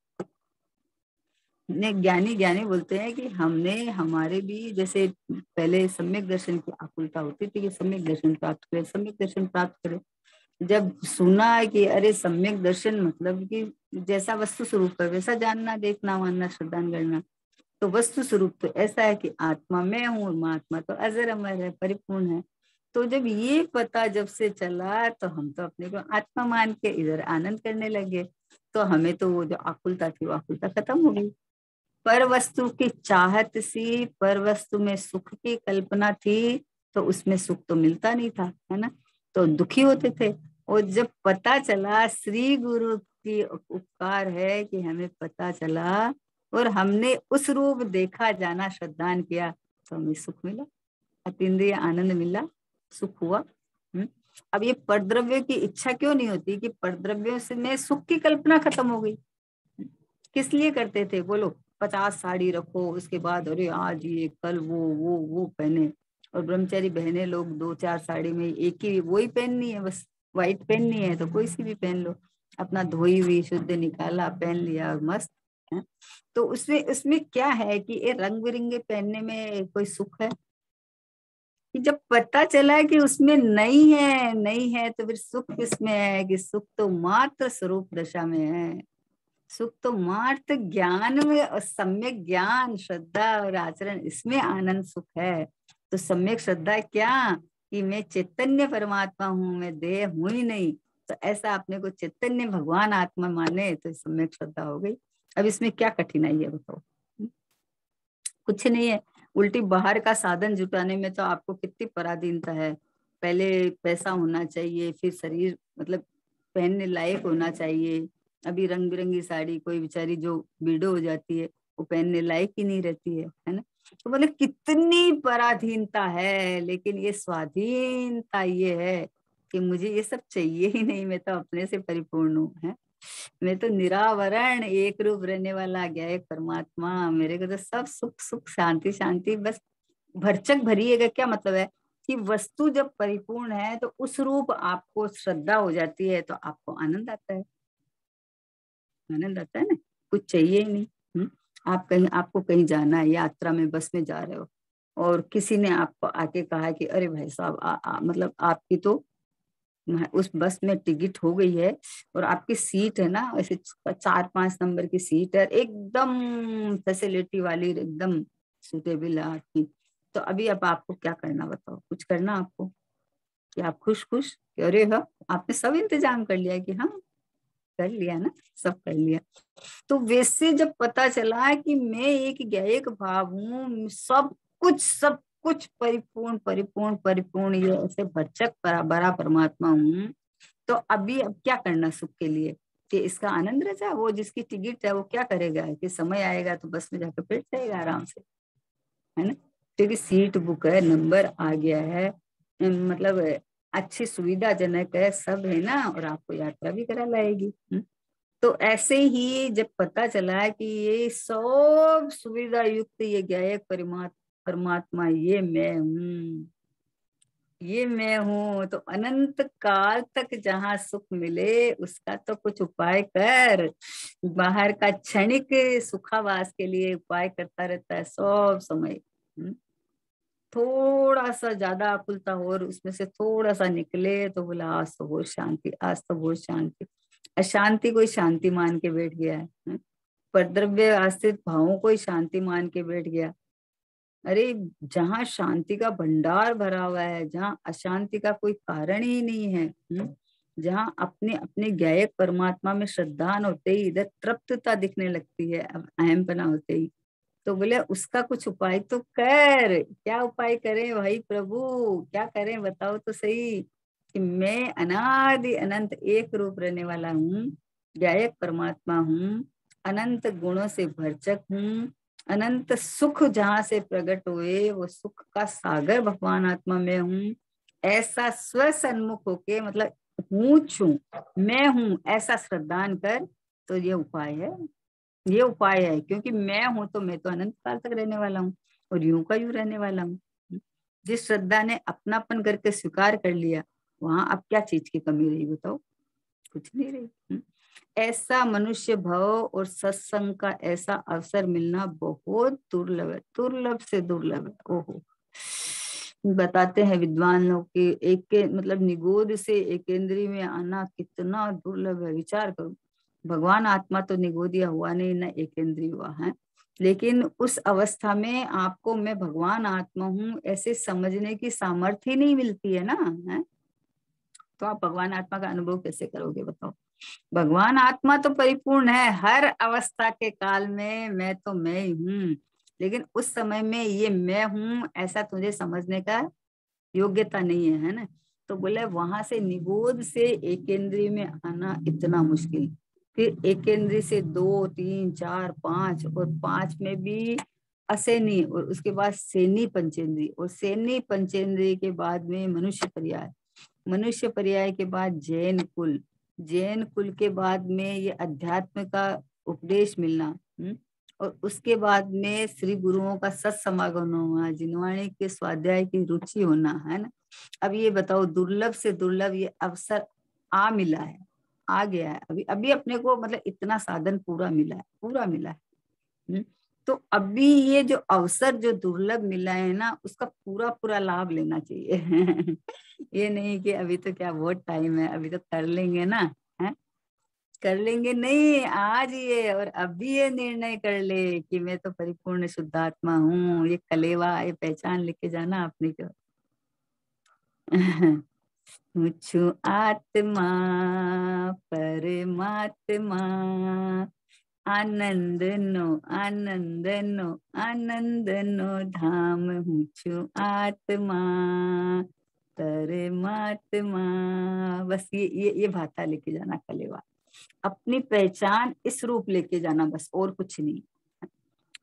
ने ज्ञानी ज्ञानी बोलते हैं कि हमने, हमारे भी जैसे पहले सम्यक दर्शन की आकुलता होती थी कि सम्यक दर्शन प्राप्त करें, सम्यक दर्शन प्राप्त करें। जब सुना है कि अरे सम्यक दर्शन मतलब कि जैसा वस्तु स्वरूप है वैसा जानना, देखना, मानना, श्रद्धान करना, तो वस्तु स्वरूप तो ऐसा है कि आत्मा मैं हूँ और आत्मा तो अजर अमर है, परिपूर्ण है। तो जब ये पता जब से चला तो हम तो अपने को आत्मा मान के इधर आनंद करने लगे। तो हमें तो वो जो आकुलता थी वो आकुलता खत्म हो गई। पर वस्तु की चाहत सी, पर वस्तु में सुख की कल्पना थी, तो उसमें सुख तो मिलता नहीं था, है ना, तो दुखी होते थे। और जब पता चला श्री गुरु की उपकार है कि हमें पता चला और हमने उस रूप देखा, जाना, श्रद्धान किया, तो हमें सुख मिला, अतीन्द्रिय आनंद मिला, सुख हुआ। अब ये परद्रव्य की इच्छा क्यों नहीं होती कि परद्रव्यों से में सुख की कल्पना खत्म हो गई। किस लिए करते थे बोलो? 50 साड़ी रखो, उसके बाद अरे आज ये कल वो पहने। और ब्रह्मचारी बहने लोग 2-4 साड़ी में एक ही वही पहननी है, बस व्हाइट पहननी है तो कोई सी भी पहन लो, अपना धोई हुई शुद्ध निकाला पहन लिया और मस्त है। तो उसमें उसमें क्या है कि ये रंग बिरंगे पहनने में कोई सुख है? कि जब पता चला कि उसमें नहीं है तो फिर सुख किसमें है? कि सुख तो मात्र स्वरूप दशा में है, सुख तो मात्र ज्ञान में, और सम्यक ज्ञान, श्रद्धा और आचरण, इसमें आनंद सुख है। तो सम्यक श्रद्धा क्या कि मैं चैतन्य परमात्मा हूँ, मैं देह हूं ही नहीं। तो ऐसा अपने को चैतन्य भगवान आत्मा माने तो सम्यक श्रद्धा हो गई। अब इसमें क्या कठिनाई है बताओ? कुछ नहीं है, उल्टी बाहर का साधन जुटाने में तो आपको कितनी पराधीनता है। पहले पैसा होना चाहिए, फिर शरीर मतलब पहनने लायक होना चाहिए। अभी रंग बिरंगी साड़ी कोई बेचारी जो बीडो हो जाती है वो पहनने लायक ही नहीं रहती है ना। तो मतलब कितनी पराधीनता है, लेकिन ये स्वाधीनता ये है कि मुझे ये सब चाहिए ही नहीं, मैं तो अपने से परिपूर्ण हूँ, है। मैं तो निरावरण एक रूप रहने वाला गया एक परमात्मा, मेरे को तो सब सुख सुख शांति शांति बस भरचक भरी है। क्या मतलब है कि वस्तु जब परिपूर्ण है तो उस रूप आपको श्रद्धा हो जाती है, तो आपको आनंद आता है, आनंद आता है ना, कुछ चाहिए ही नहीं। आप कहीं, आपको कहीं जाना है, यात्रा में बस में जा रहे हो और किसी ने आपको आके कहा कि अरे भाई साहब मतलब आपकी तो उस बस में टिकट हो गई है और आपकी सीट है ना ऐसे 4-5 नंबर की सीट है, एकदम फैसिलिटी वाली, एकदम सुटेबल है आपकी। तो अभी अब आपको क्या करना बताओ? कुछ करना आपको कि आप खुश खुश कि अरे हाँ, आपने सब इंतजाम कर लिया कि हाँ, कर लिया ना, सब कर लिया। तो वैसे जब पता चला कि मैं एक गायक भाव हूँ, सब कुछ परिपूर्ण परिपूर्ण परिपूर्ण, ये ऐसे भरचक बड़ा परमात्मा हूँ, तो अभी अब क्या करना सुख के लिए? कि इसका आनंद रचा। वो जिसकी टिकट है वो क्या करेगा कि समय आएगा तो बस में जाकर बैठ जाएगा आराम से, है ना, क्योंकि सीट बुक है, नंबर आ गया है, मतलब अच्छी सुविधाजनक है, सब है ना, और आपको यात्रा भी करा लाएगी। तो ऐसे ही जब पता चला कि ये सब सुविधा युक्त ये गायक परमात्मा ये मैं हूँ, ये मैं हूँ, तो अनंत काल तक जहाँ सुख मिले उसका तो कुछ उपाय कर। बाहर का क्षणिक सुखावास के लिए उपाय करता रहता है सब समय। थोड़ा सा ज्यादा आकुलता हो और उसमें से थोड़ा सा निकले तो बोला आज तो बहुत शांति, आज तो बहुत शांति। अशांति कोई शांति मान के बैठ गया है। परद्रव्य आश्रित भावों को ही शांति मान के बैठ गया। अरे जहाँ शांति का भंडार भरा हुआ है, जहाँ अशांति का कोई कारण ही नहीं है, जहाँ अपने अपने गायक परमात्मा में श्रद्धान होते ही इधर तृप्तता दिखने लगती है, अब अहमपना होते ही, तो बोले उसका कुछ उपाय तो कर। क्या उपाय करें भाई प्रभु, क्या करें बताओ तो सही। कि मैं अनादि अनंत एक रूप रहने वाला हूँ, गायक परमात्मा हूँ, अनंत गुणों से भरचक हूँ, अनंत सुख जहाँ से प्रकट हुए वो सुख का सागर भगवान आत्मा में हूँ। ऐसा स्वसन्मुख होके मतलब हूँ छू मैं हूँ ऐसा श्रद्धान कर, तो ये उपाय है, ये उपाय है। क्योंकि मैं हूं तो मैं तो अनंत काल तक रहने वाला हूँ और यूं का यूं रहने वाला हूँ। जिस श्रद्धा ने अपनापन करके स्वीकार कर लिया, वहां अब क्या चीज की कमी रही बताओ? कुछ नहीं रही। ऐसा मनुष्य भव और सत्संग का ऐसा अवसर मिलना बहुत दुर्लभ है, दुर्लभ से दुर्लभ है। ओहो, बताते हैं विद्वान लोग कि एक के मतलब निगोद से एकेंद्री में आना कितना दुर्लभ है। विचार करो, भगवान आत्मा तो निगोदिया हुआ नहीं, ना एकेंद्री हुआ है, लेकिन उस अवस्था में आपको मैं भगवान आत्मा हूँ ऐसे समझने की सामर्थ्य ही नहीं मिलती है ना, है? तो आप भगवान आत्मा का अनुभव कैसे करोगे बताओ। भगवान आत्मा तो परिपूर्ण है, हर अवस्था के काल में मैं तो मैं ही हूँ, लेकिन उस समय में ये मैं हूँ ऐसा तुझे समझने का योग्यता नहीं है, है ना। तो बोले वहां से निबोध से एक केंद्रीय में आना इतना मुश्किल, फिर एक केंद्रीय से 2 3 4 5 और 5 में भी असेनी, और उसके बाद सेनी पंचेंद्री, और सेनी पंचेंद्री के बाद में मनुष्य पर्याय, मनुष्य पर्याय के बाद जैन कुल, जैन कुल के बाद में ये अध्यात्म का उपदेश मिलना, और उसके बाद में श्री गुरुओं का सत्समागम होना, जिनवाणी के स्वाध्याय की रुचि होना, है ना। अब ये बताओ, दुर्लभ से दुर्लभ ये अवसर आ मिला है, आ गया है, अभी अभी अपने को मतलब इतना साधन पूरा मिला है, पूरा मिला है। तो अभी ये जो अवसर जो दुर्लभ मिला है ना, उसका पूरा पूरा लाभ लेना चाहिए। ये नहीं कि अभी तो क्या बहुत टाइम है, अभी तो कर लेंगे ना, है कर लेंगे, नहीं आज ये और अभी ये निर्णय कर ले कि मैं तो परिपूर्ण शुद्धात्मा हूँ, ये कलेवा ये पहचान लेके जाना अपनी को। मुझु आत्मा परमात्मा, आनंद नो आनंद नो आनंद नो धाम, मुझु आत्मा परमात्मा। बस ये भाता लेके जाना कलेवा, अपनी पहचान इस रूप लेके जाना, बस और कुछ नहीं।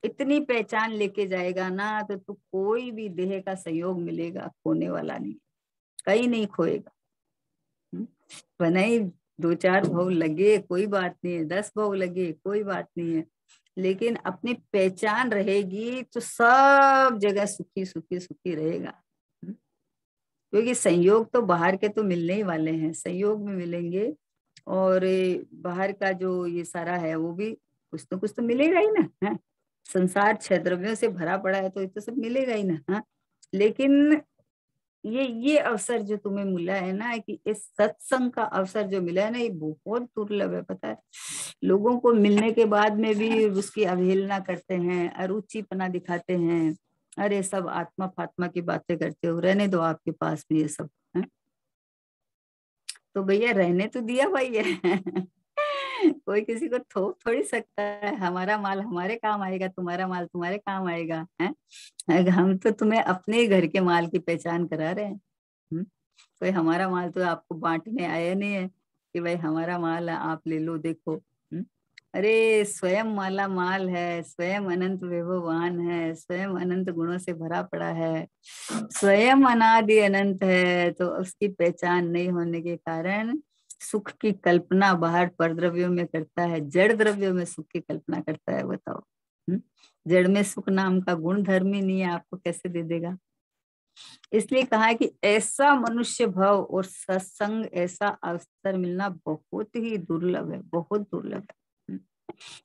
इतनी पहचान लेके जाएगा ना तो तू कोई भी देह का सहयोग मिलेगा, खोने वाला नहीं, कहीं नहीं खोएगा। बनाई 2 4 भोग लगे कोई बात नहीं है, 10 भोग लगे कोई बात नहीं है, लेकिन अपनी पहचान रहेगी तो सब जगह सुखी सुखी सुखी रहेगा। क्योंकि संयोग तो बाहर के तो मिलने ही वाले हैं, संयोग में मिलेंगे, और बाहर का जो ये सारा है वो भी कुछ तो मिलेगा ही ना, है। संसार 6 द्रव्यों से भरा पड़ा है तो ये तो सब मिलेगा ही ना, हाँ। लेकिन ये अवसर जो तुम्हें मिला है ना, कि इस सत्संग का अवसर जो मिला है ना, ये बहुत दुर्लभ है, पता है। लोगों को मिलने के बाद में भी उसकी अवहेलना करते हैं, अरुचिपना दिखाते हैं, अरे सब आत्मा फात्मा की बातें करते हो, रहने दो आपके पास में ये सब, है? तो भैया रहने तो दिया भाई है। कोई किसी को थोप थोड़ी सकता है, हमारा माल हमारे काम आएगा, तुम्हारा माल तुम्हारे काम आएगा, है। हम तो तुम्हें अपने ही घर के माल की पहचान करा रहे हैं। कोई हमारा माल तो आपको बांटने आया नहीं है कि भाई हमारा माल है आप ले लो, देखो। अरे स्वयं माला माल है, स्वयं अनंत विभवान है, स्वयं अनंत गुणों से भरा पड़ा है, स्वयं अनादि अनंत है, तो उसकी पहचान नहीं होने के कारण सुख की कल्पना बाहर पर द्रव्यों में करता है, जड़ द्रव्यों में सुख की कल्पना करता है, बताओ। जड़ में सुख नाम का गुण धर्म ही नहीं है, आपको कैसे दे देगा। इसलिए कहा है कि ऐसा मनुष्य भव और सत्संग ऐसा अवसर मिलना बहुत ही दुर्लभ है, बहुत दुर्लभ है।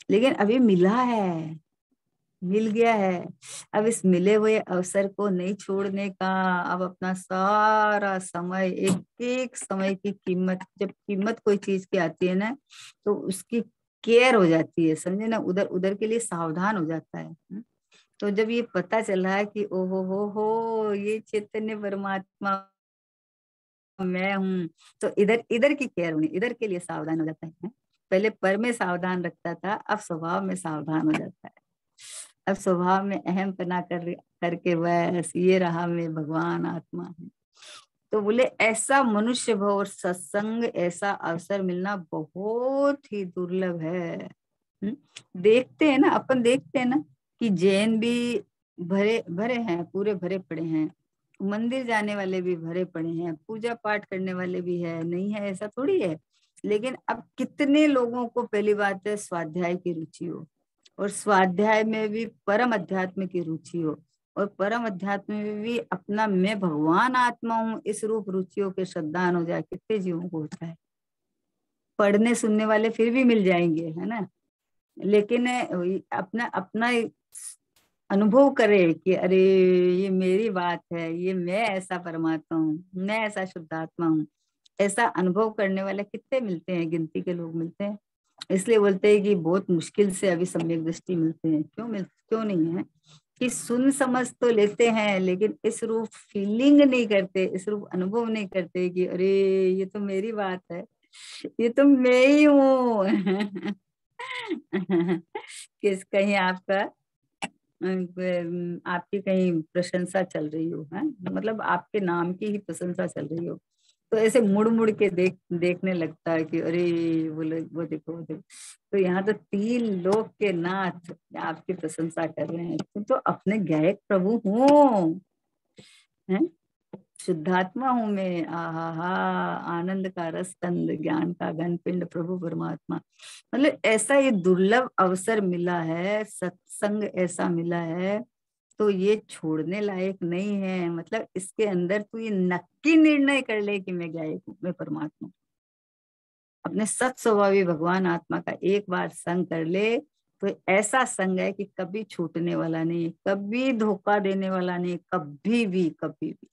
लेकिन अभी मिला है, मिल गया है। अब इस मिले हुए अवसर को नहीं छोड़ने का, अब अपना सारा समय, एक एक समय की कीमत, जब कीमत कोई चीज की आती है ना तो उसकी केयर हो जाती है, समझे ना, उधर उधर के लिए सावधान हो जाता है। तो जब ये पता चला कि ओहो हो ये चैतन्य परमात्मा मैं हूँ, तो इधर इधर की केयर होनी, इधर के लिए सावधान हो जाता है। पहले पर में सावधान रखता था, अब स्वभाव में सावधान हो जाता है। अब स्वभाव में अहम पना करके बस ये रहा मैं भगवान आत्मा हूँ। तो बोले ऐसा मनुष्य भव और सत्संग ऐसा अवसर मिलना बहुत ही दुर्लभ है। देखते हैं ना, अपन देखते हैं ना कि जैन भी भरे भरे हैं, पूरे भरे पड़े हैं, मंदिर जाने वाले भी भरे पड़े हैं, पूजा पाठ करने वाले भी है, नहीं है ऐसा थोड़ी है। लेकिन अब कितने लोगों को पहली बात है स्वाध्याय की रुचि हो, और स्वाध्याय में भी परम अध्यात्म की रुचि हो, और परम अध्यात्म में भी अपना मैं भगवान आत्मा हूँ इस रूप रुचियों के श्रद्धान हो जाए, कितने जीवों को होता है। पढ़ने सुनने वाले फिर भी मिल जाएंगे, है ना, लेकिन अपना अपना अनुभव करे कि अरे ये मेरी बात है, ये मैं ऐसा परमात्मा हूँ, मैं ऐसा शुद्धात्मा हूँ, ऐसा अनुभव करने वाले कितने मिलते हैं, गिनती के लोग मिलते हैं। इसलिए बोलते हैं कि बहुत मुश्किल से अभी सम्यक दृष्टि मिलते हैं, क्यों नहीं है, कि सुन समझ तो लेते हैं, लेकिन इस रूप फीलिंग नहीं करते, इस रूप अनुभव नहीं करते कि अरे ये तो मेरी बात है, ये तो मैं ही हूँ। किस कहीं आपका आपकी कहीं प्रशंसा चल रही हो, है मतलब आपके नाम की ही प्रशंसा चल रही हो, तो ऐसे मुड़ मुड़ के देखने लगता है कि अरे वो देखो वो देखो। तो यहाँ तो 3 लोक के नाथ आपकी प्रशंसा कर रहे हैं, तुम तो अपने गायक प्रभु हो, हैं? शुद्धात्मा हूं मैं, आहा हा, आनंद का रस कंद, ज्ञान का घन पिंड, प्रभु परमात्मा। मतलब ऐसा ये दुर्लभ अवसर मिला है, सत्संग ऐसा मिला है, तो ये छोड़ने लायक नहीं है। मतलब इसके अंदर तू ये नक्की निर्णय कर ले कि मैं गायक हूँ, मैं परमात्मा हूँ। अपने सत स्वभावी भगवान आत्मा का एक बार संग कर ले, तो ऐसा संग है कि कभी छूटने वाला नहीं, कभी धोखा देने वाला नहीं, कभी भी कभी भी।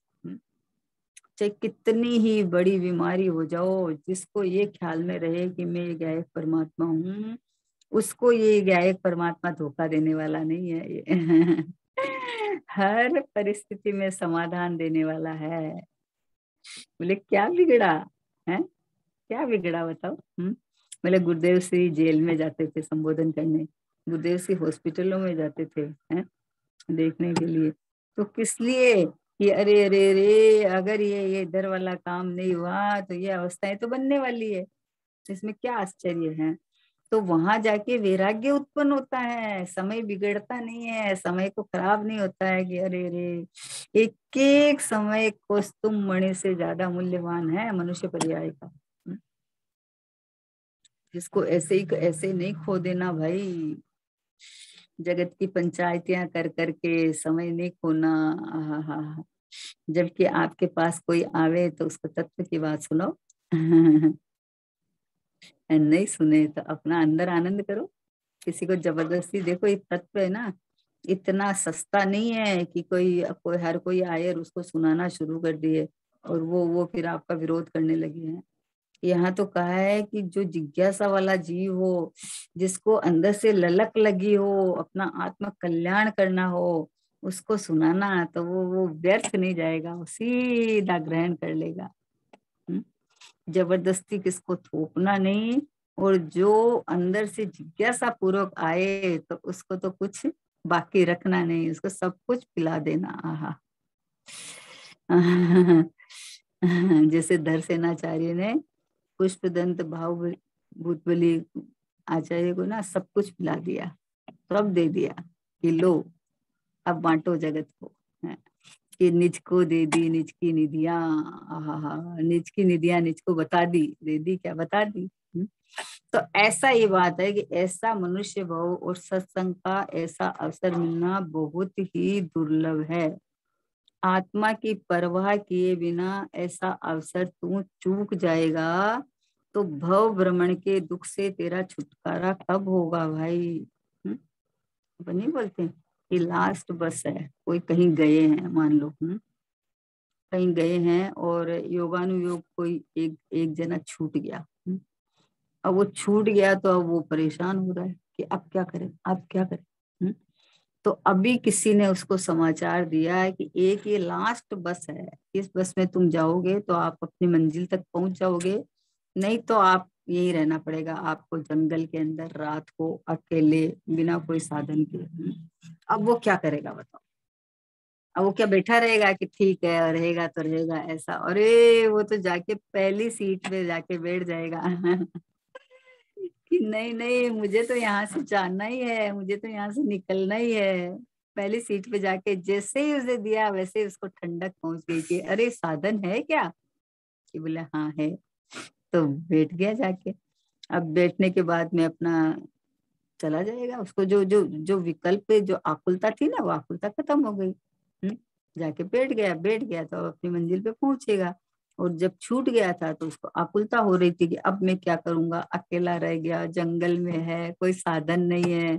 चाहे कितनी ही बड़ी बीमारी हो जाओ, जिसको ये ख्याल में रहे कि मैं ये गायक परमात्मा हूँ, उसको ये गायक परमात्मा धोखा देने वाला नहीं है ये। हर परिस्थिति में समाधान देने वाला है। बोले क्या बिगड़ा है, क्या बिगड़ा बताओ। बोले गुरुदेव श्री जेल में जाते थे संबोधन करने, गुरुदेव श्री हॉस्पिटलों में जाते थे, हैं, देखने के लिए। तो किस लिए कि अरे अरे अरे अगर ये इधर वाला काम नहीं हुआ तो ये अवस्थाएं तो बनने वाली है, इसमें क्या आश्चर्य है। तो वहां जाके वैराग्य उत्पन्न होता है, समय बिगड़ता नहीं है, समय को खराब नहीं होता है कि अरे अरे एक एक समय को तुम मणि से ज्यादा मूल्यवान है मनुष्य पर्याय का। जिसको ऐसे ही ऐसे नहीं खो देना भाई, जगत की पंचायतियां कर करके समय नहीं खोना। आहा, जबकि आपके पास कोई आवे तो उसको तत्व की बात सुनो। नहीं सुने तो अपना अंदर आनंद करो। किसी को जबरदस्ती, देखो ये तत्व है ना, इतना सस्ता नहीं है कि कोई हर कोई आए और उसको सुनाना शुरू कर दिए और वो फिर आपका विरोध करने लगे हैं। यहाँ तो कहा है कि जो जिज्ञासा वाला जीव हो, जिसको अंदर से ललक लगी हो अपना आत्म कल्याण करना हो, उसको सुनाना तो वो व्यर्थ नहीं जाएगा, वो सीधा ग्रहण कर लेगा। हम्म? जबरदस्ती किसको थोपना नहीं, और जो अंदर से जिज्ञासा पूर्वक आए तो उसको तो कुछ बाकी रखना नहीं, उसको सब कुछ पिला देना। आहा। जैसे धरसेनाचार्य ने पुष्पदंत भाव भूतबली आचार्य को ना सब कुछ पिला दिया, सब दे दिया कि लो अब बांटो जगत को, है कि निज को दे दी निज की निधियां। आहा, निज की निधियां निज को बता दी, दे दी क्या, बता दी। तो ऐसा ये बात है कि ऐसा मनुष्य भाव और सत्संग का ऐसा अवसर मिलना बहुत ही दुर्लभ है। आत्मा की परवाह किए बिना ऐसा अवसर तू चूक जाएगा तो भव भ्रमण के दुख से तेरा छुटकारा कब होगा भाई। अपन नहीं बोलते कि लास्ट बस है, कोई कहीं गए हैं मान लो, कहीं गए हैं और योगानुयोग कोई एक एक जना छूट गया। अब वो छूट गया तो अब वो परेशान हो रहा है कि अब क्या करें, अब क्या करें। तो अभी किसी ने उसको समाचार दिया है कि एक ये लास्ट बस है, इस बस में तुम जाओगे तो आप अपनी मंजिल तक पहुंच जाओगे, नहीं तो आप यही रहना पड़ेगा आपको जंगल के अंदर रात को अकेले बिना कोई साधन के। अब वो क्या करेगा बताओ। अब वो क्या बैठा रहेगा कि ठीक है रहेगा तो रहेगा ऐसा, अरे वो तो जाके पहली सीट पे जाके बैठ जाएगा। कि नहीं नहीं मुझे तो यहाँ से जाना ही है, मुझे तो यहाँ से निकलना ही है। पहली सीट पे जाके जैसे ही उसे दिया वैसे ही उसको ठंडक पहुंच गई कि अरे साधन है क्या, कि बोले हाँ है। तो बैठ गया जाके। अब बैठने के बाद में अपना चला जाएगा, उसको जो जो जो विकल्प जो आकुलता थी ना वो आकुलता खत्म हो गई। जाके बैठ गया तो अपनी मंजिल पे पहुंचेगा। और जब छूट गया था तो उसको आकुलता हो रही थी कि अब मैं क्या करूंगा, अकेला रह गया, जंगल में है, कोई साधन नहीं है,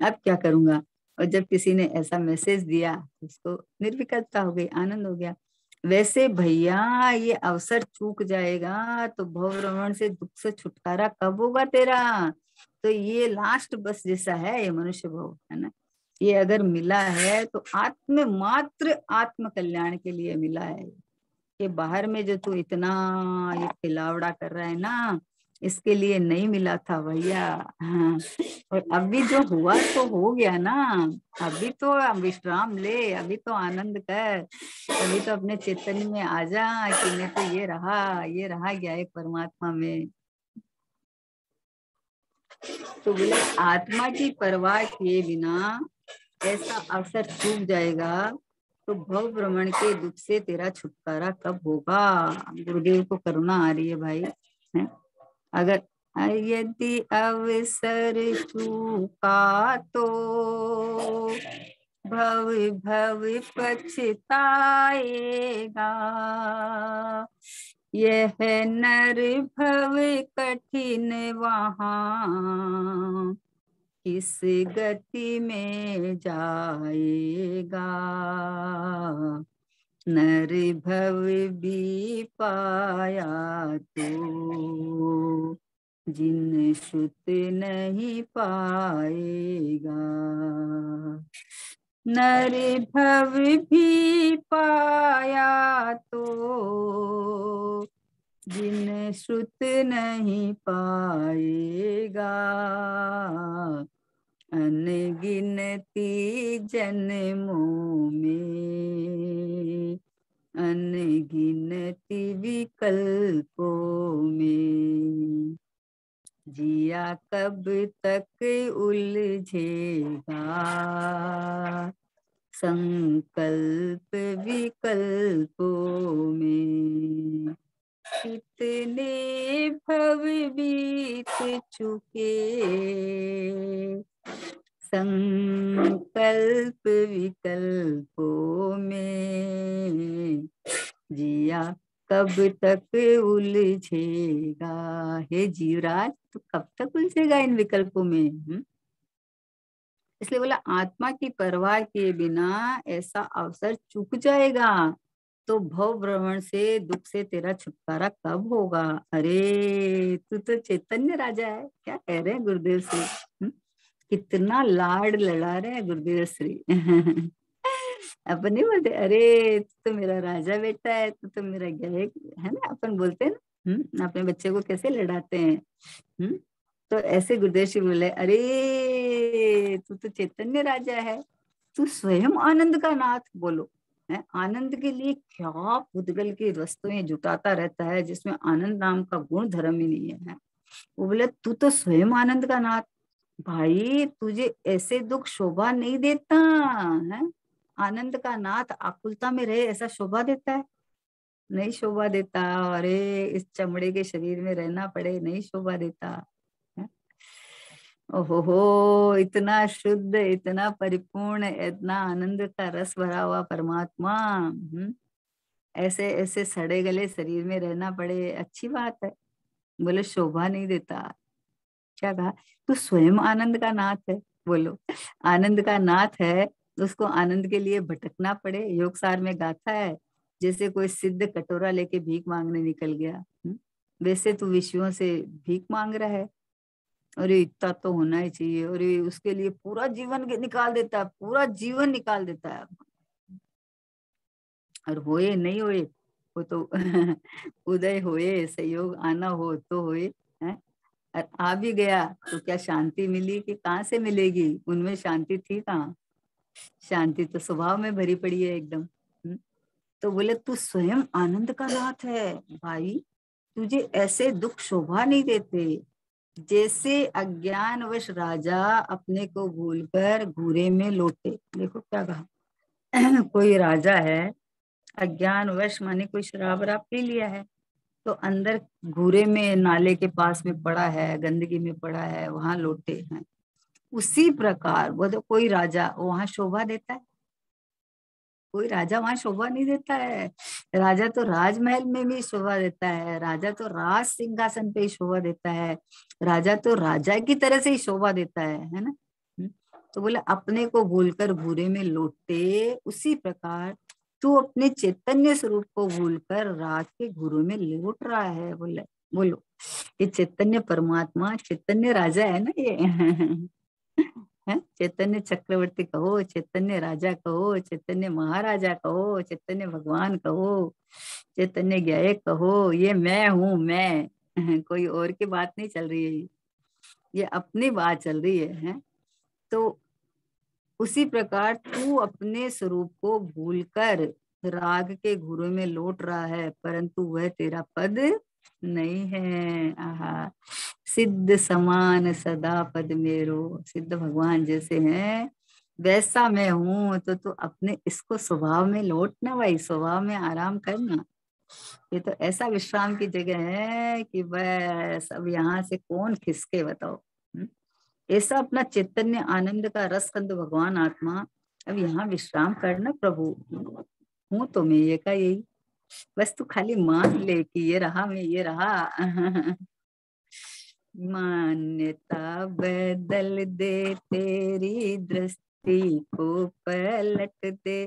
अब क्या करूंगा। और जब किसी ने ऐसा मैसेज दिया तो उसको निर्विकल्पता हो गई, आनंद हो गया। वैसे भैया ये अवसर चूक जाएगा तो भवभ्रमण से दुख से छुटकारा कब होगा तेरा। तो ये लास्ट बस जैसा है ये मनुष्य भव, है ना। ये अगर मिला है तो आत्म मात्र आत्म कल्याण के लिए मिला है। ये बाहर में जो तू इतना ये खिलावड़ा कर रहा है ना, इसके लिए नहीं मिला था भैया। हाँ। और अभी जो हुआ तो हो गया ना, अभी तो विश्राम ले, अभी तो आनंद कर, अभी तो अपने चैतन्य में आ जा कि मैं तो ये रहा गया एक परमात्मा में। तो बोले आत्मा की परवाह किए बिना ऐसा अवसर चूक जाएगा तो भव भ्रमण के दुख से तेरा छुटकारा कब होगा। गुरुदेव को करुणा आ रही है भाई, है? अगर यदि अवसर चूका तो भव भव पछताएगा, यह नर भव कठिन वहाँ किस गति में जाएगा। नर भव भी पाया तो जिन श्रुत नहीं पाएगा। नर भव भी पाया तो जिन श्रुत नहीं पाएगा। अनगिनती जन्मों में अनगिनती विकल्पों में जिया कब तक उलझेगा। संकल्प विकल्पों में कितने भव बीत चुके। संकल्प विकल्पों में जिया कब तक उलझेगा। हे जीवराज, तो कब तक उलझेगा इन विकल्पों में? इसलिए बोला आत्मा की परवाह किए बिना ऐसा अवसर चूक जाएगा तो भव भ्रमण से दुख से तेरा छुटकारा कब होगा। अरे तू तो चैतन्य राजा है, क्या कह रहे हैं गुरुदेव श्री। कितना लाड लड़ा रहे हैं गुरुदेव श्री। अपन नहीं बोलते अरे तू तो मेरा राजा बेटा है, तू तो मेरा गले, है ना, अपन बोलते हैं ना। अपने बच्चे को कैसे लड़ाते हैं। तो ऐसे गुरुदेव श्री बोले अरे तू तो चैतन्य राजा है, तू स्वयं आनंद का नाथ। बोलो है, आनंद के लिए क्या पुद्गल की वस्तुएं जुटाता रहता है जिसमें आनंद नाम का गुण धर्म ही नहीं है। वो बोले तू तो स्वयं आनंद का नाथ, भाई तुझे ऐसे दुख शोभा नहीं देता है। आनंद का नाथ आकुलता में रहे ऐसा शोभा देता है? नहीं शोभा देता। अरे इस चमड़े के शरीर में रहना पड़े, नहीं शोभा देता है? ओहो, इतना शुद्ध, इतना परिपूर्ण, इतना आनंद का रस भरा हुआ परमात्मा, ऐसे ऐसे सड़े गले शरीर में रहना पड़े, अच्छी बात है? बोले शोभा नहीं देता। क्या कहा? तो स्वयं आनंद का नाथ है। बोलो आनंद का नाथ है तो उसको आनंद के लिए भटकना पड़े। योगसार में गाथा है जैसे कोई सिद्ध कटोरा लेके भीख मांगने निकल गया, वैसे तू विषयों से भीख मांग रहा है। अरे इतना तो होना ही चाहिए, अरे उसके लिए पूरा जीवन निकाल देता है, पूरा जीवन निकाल देता है। और होए नहीं होए वो तो उदय होए, संयोग आना हो तो होए, है? और आ भी गया तो क्या शांति मिली कि कहाँ से मिलेगी? उनमें शांति थी कहाँ? शांति तो स्वभाव में भरी पड़ी है एकदम। तो बोले तू स्वयं आनंद का नाथ है भाई, तुझे ऐसे दुख शोभा नहीं देते जैसे अज्ञानवश राजा अपने को भूलकर घूरे में लौटे। देखो क्या कहा। कोई राजा है, अज्ञानवश माने कोई शराब वराब पी लिया है तो अंदर घूरे में नाले के पास में पड़ा है, गंदगी में पड़ा है, वहां लौटे हैं। उसी प्रकार वो तो कोई राजा वहां शोभा देता है? कोई राजा वहां शोभा नहीं देता है। राजा तो राजमहल में भी शोभा देता है, राजा तो राज सिंहासन पे ही शोभा देता है, राजा तो राजा की तरह से ही शोभा देता है ना। तो बोले अपने को भूलकर घूरे में लौटे, उसी प्रकार तू अपने चैतन्य स्वरूप को भूलकर राज के घूरों में लौट रहा है। बोले बोलो ये चैतन्य परमात्मा, चैतन्य राजा है ना ये। है, चैतन्य चक्रवर्ती कहो, चैतन्य राजा कहो, चैतन्य महाराजा कहो, चैतन्य भगवान कहो, चैतन्य ज्ञाय कहो, ये मैं हूँ मैं। कोई और की बात नहीं चल रही है, ये अपनी बात चल रही है? तो उसी प्रकार तू अपने स्वरूप को भूलकर राग के घुरे में लौट रहा है, परंतु वह तेरा पद नहीं है। आहा, सिद्ध समान सदा पद मेरो, सिद्ध भगवान जैसे हैं वैसा मैं हूं। तो तू अपने इसको स्वभाव में लौटना भाई, स्वभाव में आराम करना। ये तो ऐसा विश्राम की जगह है कि बस अब यहाँ से कौन खिसके, बताओ। ऐसा अपना चैतन्य आनंद का रस कंद भगवान आत्मा अब यहाँ विश्राम करना प्रभु। हूँ तो मैं ये का यही, बस तू खाली मान ले कि ये रहा, मैं ये रहा। मान्यता बदल दे, तेरी दृष्टि को पलट दे,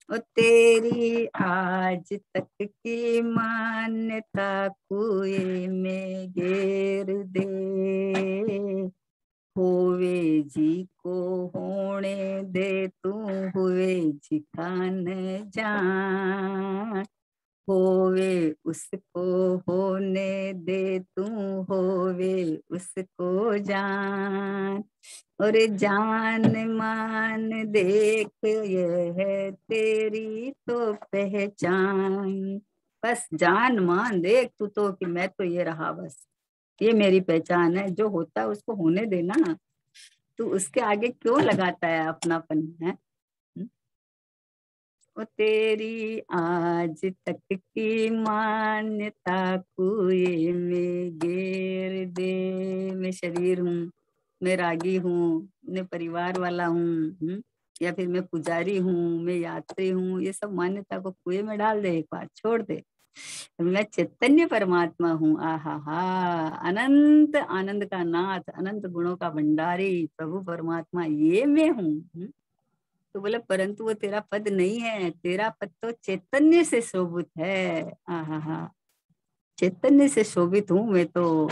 और तेरी आज तक की मान्यता कुएं में घेर दे। होवे जी को होने दे, तू हुए जी का न जान, होवे उसको होने दे, तू होवे उसको जान। और जान मान देख, ये है तेरी तो पहचान। बस जान मान देख तू तो कि मैं तो ये रहा, बस ये मेरी पहचान है। जो होता है उसको होने देना, तू उसके आगे क्यों लगाता है अपनापन है? वो तेरी आज तक की मान्यता कुएं में घेर दे। मैं शरीर हूँ, मैं रागी हूँ, मैं परिवार वाला हूँ, या फिर मैं पुजारी हूँ, मैं यात्री हूँ, ये सब मान्यता को कुएं में डाल दे, एक बार छोड़ दे। मैं चैतन्य परमात्मा हूँ। आहा हा, अनंत आनंद का नाथ, अनंत गुणों का भंडारी प्रभु परमात्मा, ये मैं हूँ। तो बोले परंतु वो तेरा पद नहीं है, तेरा पद तो चैतन्य से शोभित है। आहा हा, चैतन्य से शोभित हूँ मैं तो।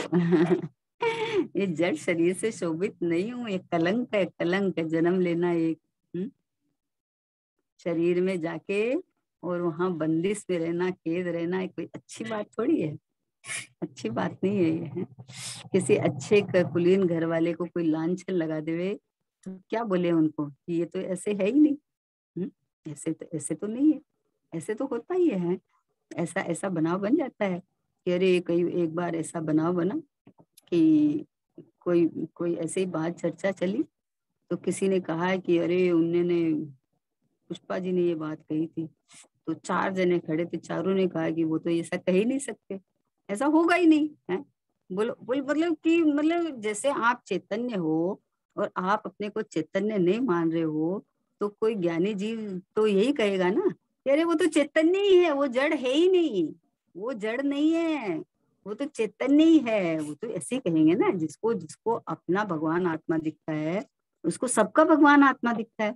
ये जड़ शरीर से शोभित नहीं हूँ। ये कलंक है, कलंक है, जन्म लेना एक शरीर में जाके और वहां बंदिश में रहना, कैद रहना, कोई अच्छी बात थोड़ी है, अच्छी बात नहीं है ये है। किसी अच्छे कुलीन घर वाले को कोई लांछन लगा देवे तो क्या बोले उनको कि ये तो ऐसे है ही नहीं। ऐसे तो नहीं है, ऐसे तो होता ही है। ऐसा ऐसा बनाव बन जाता है कि अरे कई एक बार ऐसा बनाव बना कि कोई कोई ऐसे ही बात चर्चा चली, तो किसी ने कहा है कि अरे उन्होंने पुष्पा जी ने ये बात कही थी। तो 4 जने खड़े थे, चारों ने कहा कि वो तो ऐसा कह ही नहीं सकते, ऐसा होगा ही नहीं है। बोलो बोल मतलब कि मतलब जैसे आप चैतन्य हो और आप अपने को चैतन्य नहीं मान रहे हो, तो कोई ज्ञानी जीव तो यही कहेगा ना कि अरे वो तो चैतन्य ही है, वो जड़ है ही नहीं, वो जड़ नहीं है, वो तो चैतन्य ही है। वो तो ऐसे ही कहेंगे ना, जिसको जिसको अपना भगवान आत्मा दिखता है उसको सबका भगवान आत्मा दिखता है।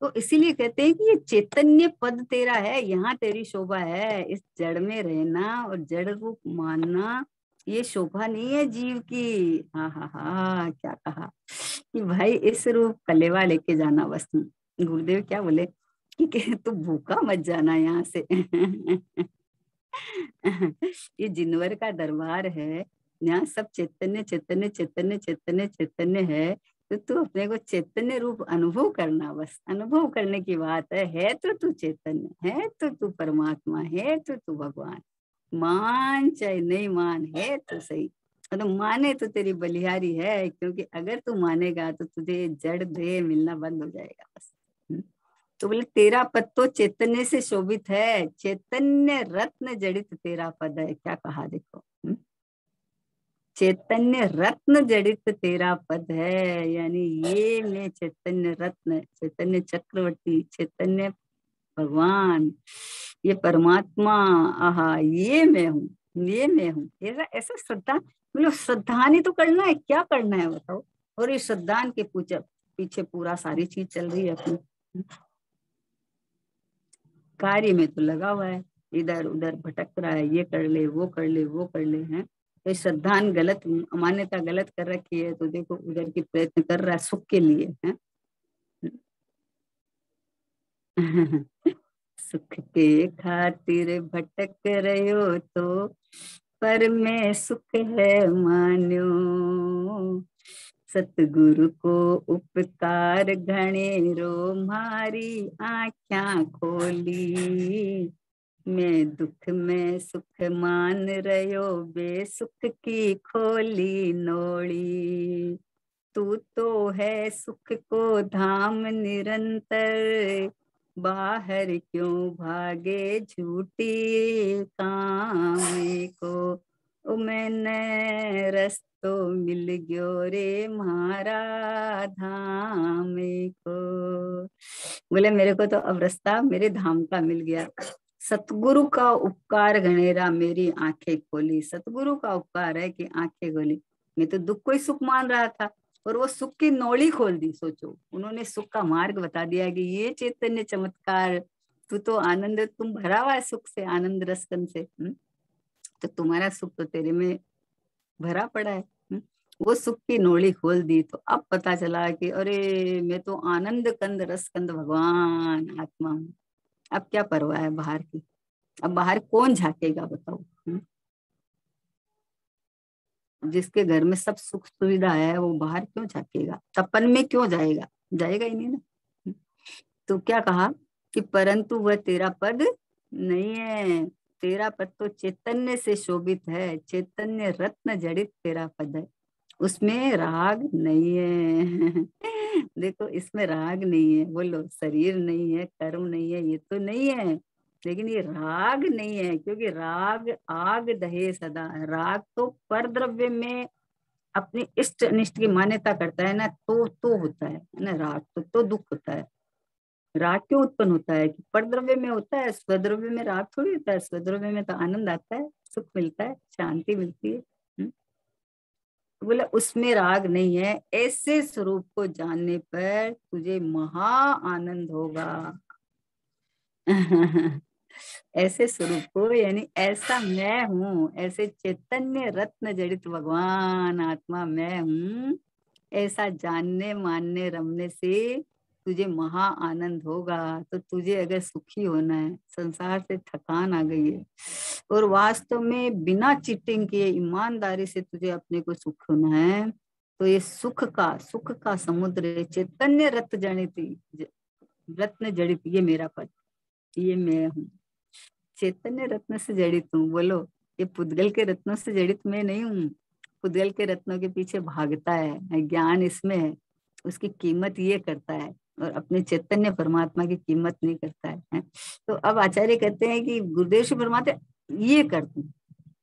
तो इसीलिए कहते हैं कि ये चैतन्य पद तेरा है, यहाँ तेरी शोभा है। इस जड़ में रहना और जड़ रूप मानना ये शोभा नहीं है जीव की। हाँ हाँ हाँ, क्या कहा कि भाई इस रूप कलेवा लेके जाना बस तुम। गुरुदेव क्या बोले कि तू भूखा मत जाना यहाँ से। ये जिनवर का दरबार है, यहाँ सब चैतन्य चैतन्य चैतन्य चैतन्य चैतन्य है। तो तू अपने को चैतन्य रूप अनुभव करना, बस अनुभव करने की बात है तो तू चैतन्य है, तो तू परमात्मा है, तो तू भगवान। मान चाहे नहीं मान, है तो सही। तो माने तो तेरी बलिहारी है, क्योंकि अगर तू मानेगा तो तुझे जड़ देह मिलना बंद हो जाएगा बस। तो बोले तेरा पद तो चैतन्य से शोभित है, चैतन्य रत्न जड़ित तेरा पद है। क्या कहा देखो, चैतन्य रत्न जड़ित तेरा पद है, यानी ये मैं चैतन्य रत्न, चैतन्य चक्रवर्ती, चैतन्य भगवान, ये परमात्मा, आहा ये मैं हूँ, ये मैं हूँ। ऐसा ऐसा श्रद्धा, मतलब श्रद्धानी तो करना है, क्या करना है बताओ। और ये श्रद्धान के पीछे पूरा सारी चीज चल रही है अपनी। कार्य में तो लगा हुआ है, इधर उधर भटक रहा है, ये कर ले वो कर ले वो कर ले हैं। तो श्रद्धान गलत मान्यता गलत कर रखी है, तो देखो उधर की प्रयत्न कर रहा है सुख के लिए है। सुख के खातिर भटक रहो तो पर में सुख है मान्यो, सतगुरु को उपकार घणेरो मारी आँख्या खोली। मैं दुख में सुख मान रहो बेसुख की खोली नोड़ी। तू तो है सुख को धाम निरंतर, बाहर क्यों भागे झूठी काम को। ओ मैंने रस्तो मिल गयो रे म्हारा धाम को। बोले मेरे को तो अब रास्ता मेरे धाम का मिल गया। सतगुरु का उपकार घनेरा मेरी आंखें खोली। सतगुरु का उपकार है कि आंखें खोली। मैं तो दुख को ही सुख मान रहा था और वो सुख की नौली खोल दी। सोचो, उन्होंने सुख का मार्ग बता दिया कि ये चैतन्य चमत्कार, तू तो आनंद, तुम भरा हुआ है सुख से, आनंद रसकन से, तो तुम्हारा सुख तो तेरे में भरा पड़ा है। वो सुख की नोली खोल दी तो अब पता चला कि अरे मैं तो आनंद कंद रसकंद भगवान आत्मा हूँ। अब क्या परवाह है बाहर की। अब बाहर कौन झांकेगा बताओ। जिसके घर में सब सुख सुविधा है वो बाहर क्यों झांकेगा, तपन में क्यों जाएगा, जाएगा ही नहीं ना। तो क्या कहा कि परंतु वह तेरा पद नहीं है। तेरा पद तो चैतन्य से शोभित है, चैतन्य रत्न जड़ित तेरा पद है, उसमें राग नहीं है। देखो इसमें राग नहीं है, बोलो शरीर नहीं है, कर्म नहीं है, ये तो नहीं है, लेकिन ये राग नहीं है, क्योंकि राग आग दहे सदा। राग तो पर द्रव्य में अपनी इष्ट अनिष्ट की मान्यता करता है ना, तो होता है ना राग, तो दुख होता है। राग क्यों उत्पन्न होता है कि पर द्रव्य में होता है, स्वद्रव्य में राग थोड़ी होता है। स्वद्रव्य में तो आनंद आता है, सुख मिलता है, शांति मिलती है। बोले उसमें राग नहीं है। ऐसे स्वरूप को जानने पर तुझे महा आनंद होगा। ऐसे स्वरूप को, यानी ऐसा मैं हूँ, ऐसे चैतन्य रत्न जड़ित भगवान आत्मा मैं हूँ, ऐसा जानने मानने रमने से तुझे महा आनंद होगा। तो तुझे अगर सुखी होना है, संसार से थकान आ गई है और वास्तव में बिना चीटिंग किए ईमानदारी से तुझे अपने को सुख होना है, तो ये सुख का समुद्र है, चैतन्य रत्न जनित, रत्न जड़ित ये मेरा पद, ये मैं हूँ, चैतन्य रत्न से जड़ित हूँ। बोलो, ये पुद्गल के रत्नों से जड़ित मैं नहीं हूँ। पुद्गल के रत्नों के पीछे भागता है, ज्ञान इसमें है, उसकी कीमत ये करता है, और अपने चैतन्य परमात्मा की कीमत नहीं करता है। तो अब आचार्य कहते हैं कि गुरुदेव श्री परमात्मा ये कर तू,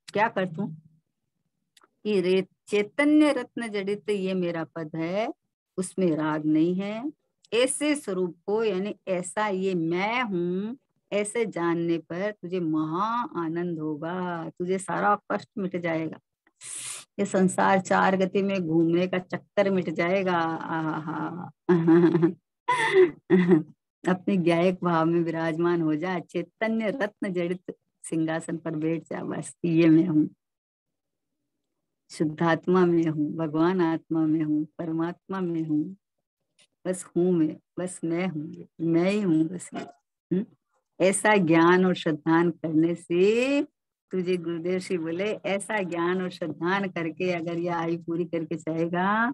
क्या कर तू कि रे चैतन्य रत्न जड़ित ये मेरा पद है, उसमें राग नहीं है। ऐसे स्वरूप को, यानी ऐसा ये मैं हूँ, ऐसे जानने पर तुझे महा आनंद होगा, तुझे सारा कष्ट मिट जाएगा, ये संसार चार गति में घूमने का चक्कर मिट जाएगा। आहा। अपने ज्ञायक भाव में विराजमान हो जा, चैतन्य रत्न जड़ित सिंहासन पर बैठ जा, बस ये मैं हूँ, शुद्धात्मा में हूँ, भगवान आत्मा में हूँ, परमात्मा में हूँ, बस हूँ मैं, बस मैं हूँ, मैं ही हूँ बस ये। ऐसा ज्ञान और श्रद्धान करने से तुझे गुरुदेव श्री बोले, ऐसा ज्ञान और श्रद्धान करके अगर ये आयु पूरी करके जाएगा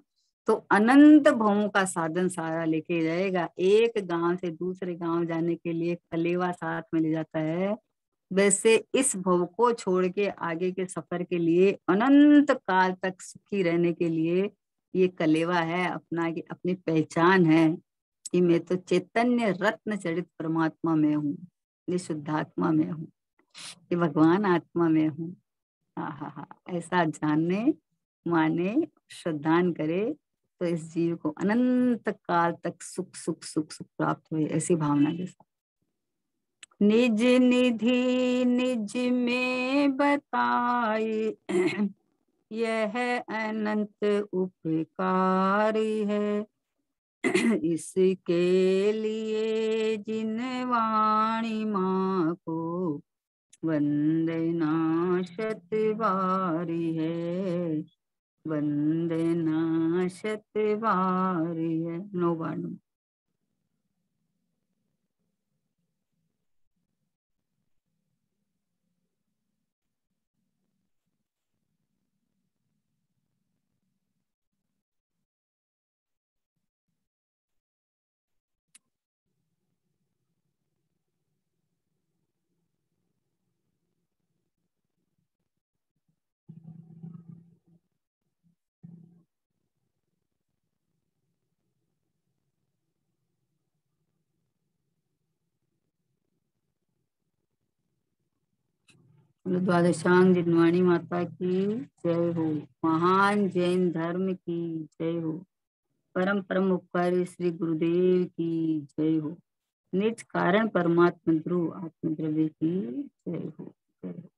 तो अनंत भवों का साधन सारा लेके जाएगा। एक गांव से दूसरे गांव जाने के लिए कलेवा साथ में ले जाता है, वैसे इस भव को छोड़ के आगे के सफर के लिए, अनंत काल तक सुखी रहने के लिए ये कलेवा है अपना, की अपनी पहचान है कि मैं तो चैतन्य रत्न चरित परमात्मा में हूँ, ये शुद्धात्मा में हूँ, ये भगवान आत्मा में हूँ। हा, ऐसा जानने माने श्रद्धान करे तो इस जीव को अनंत काल तक सुख सुख सुख सुख प्राप्त हुए, ऐसी भावना के साथ। निज निधि निज में बताई, यह अनंत उपकारी है। इसके लिए जिन वाणी माँ को वंदना शतवारी है, वंदना शतवारी है। नो बाणु। द्वादशांग जिनवाणी माता की जय हो। महान जैन धर्म की जय हो। परम परम उपकारी श्री गुरुदेव की जय हो। निज कारण परमात्मा ध्रुव आत्मद्रव्य की जय हो। जय हो।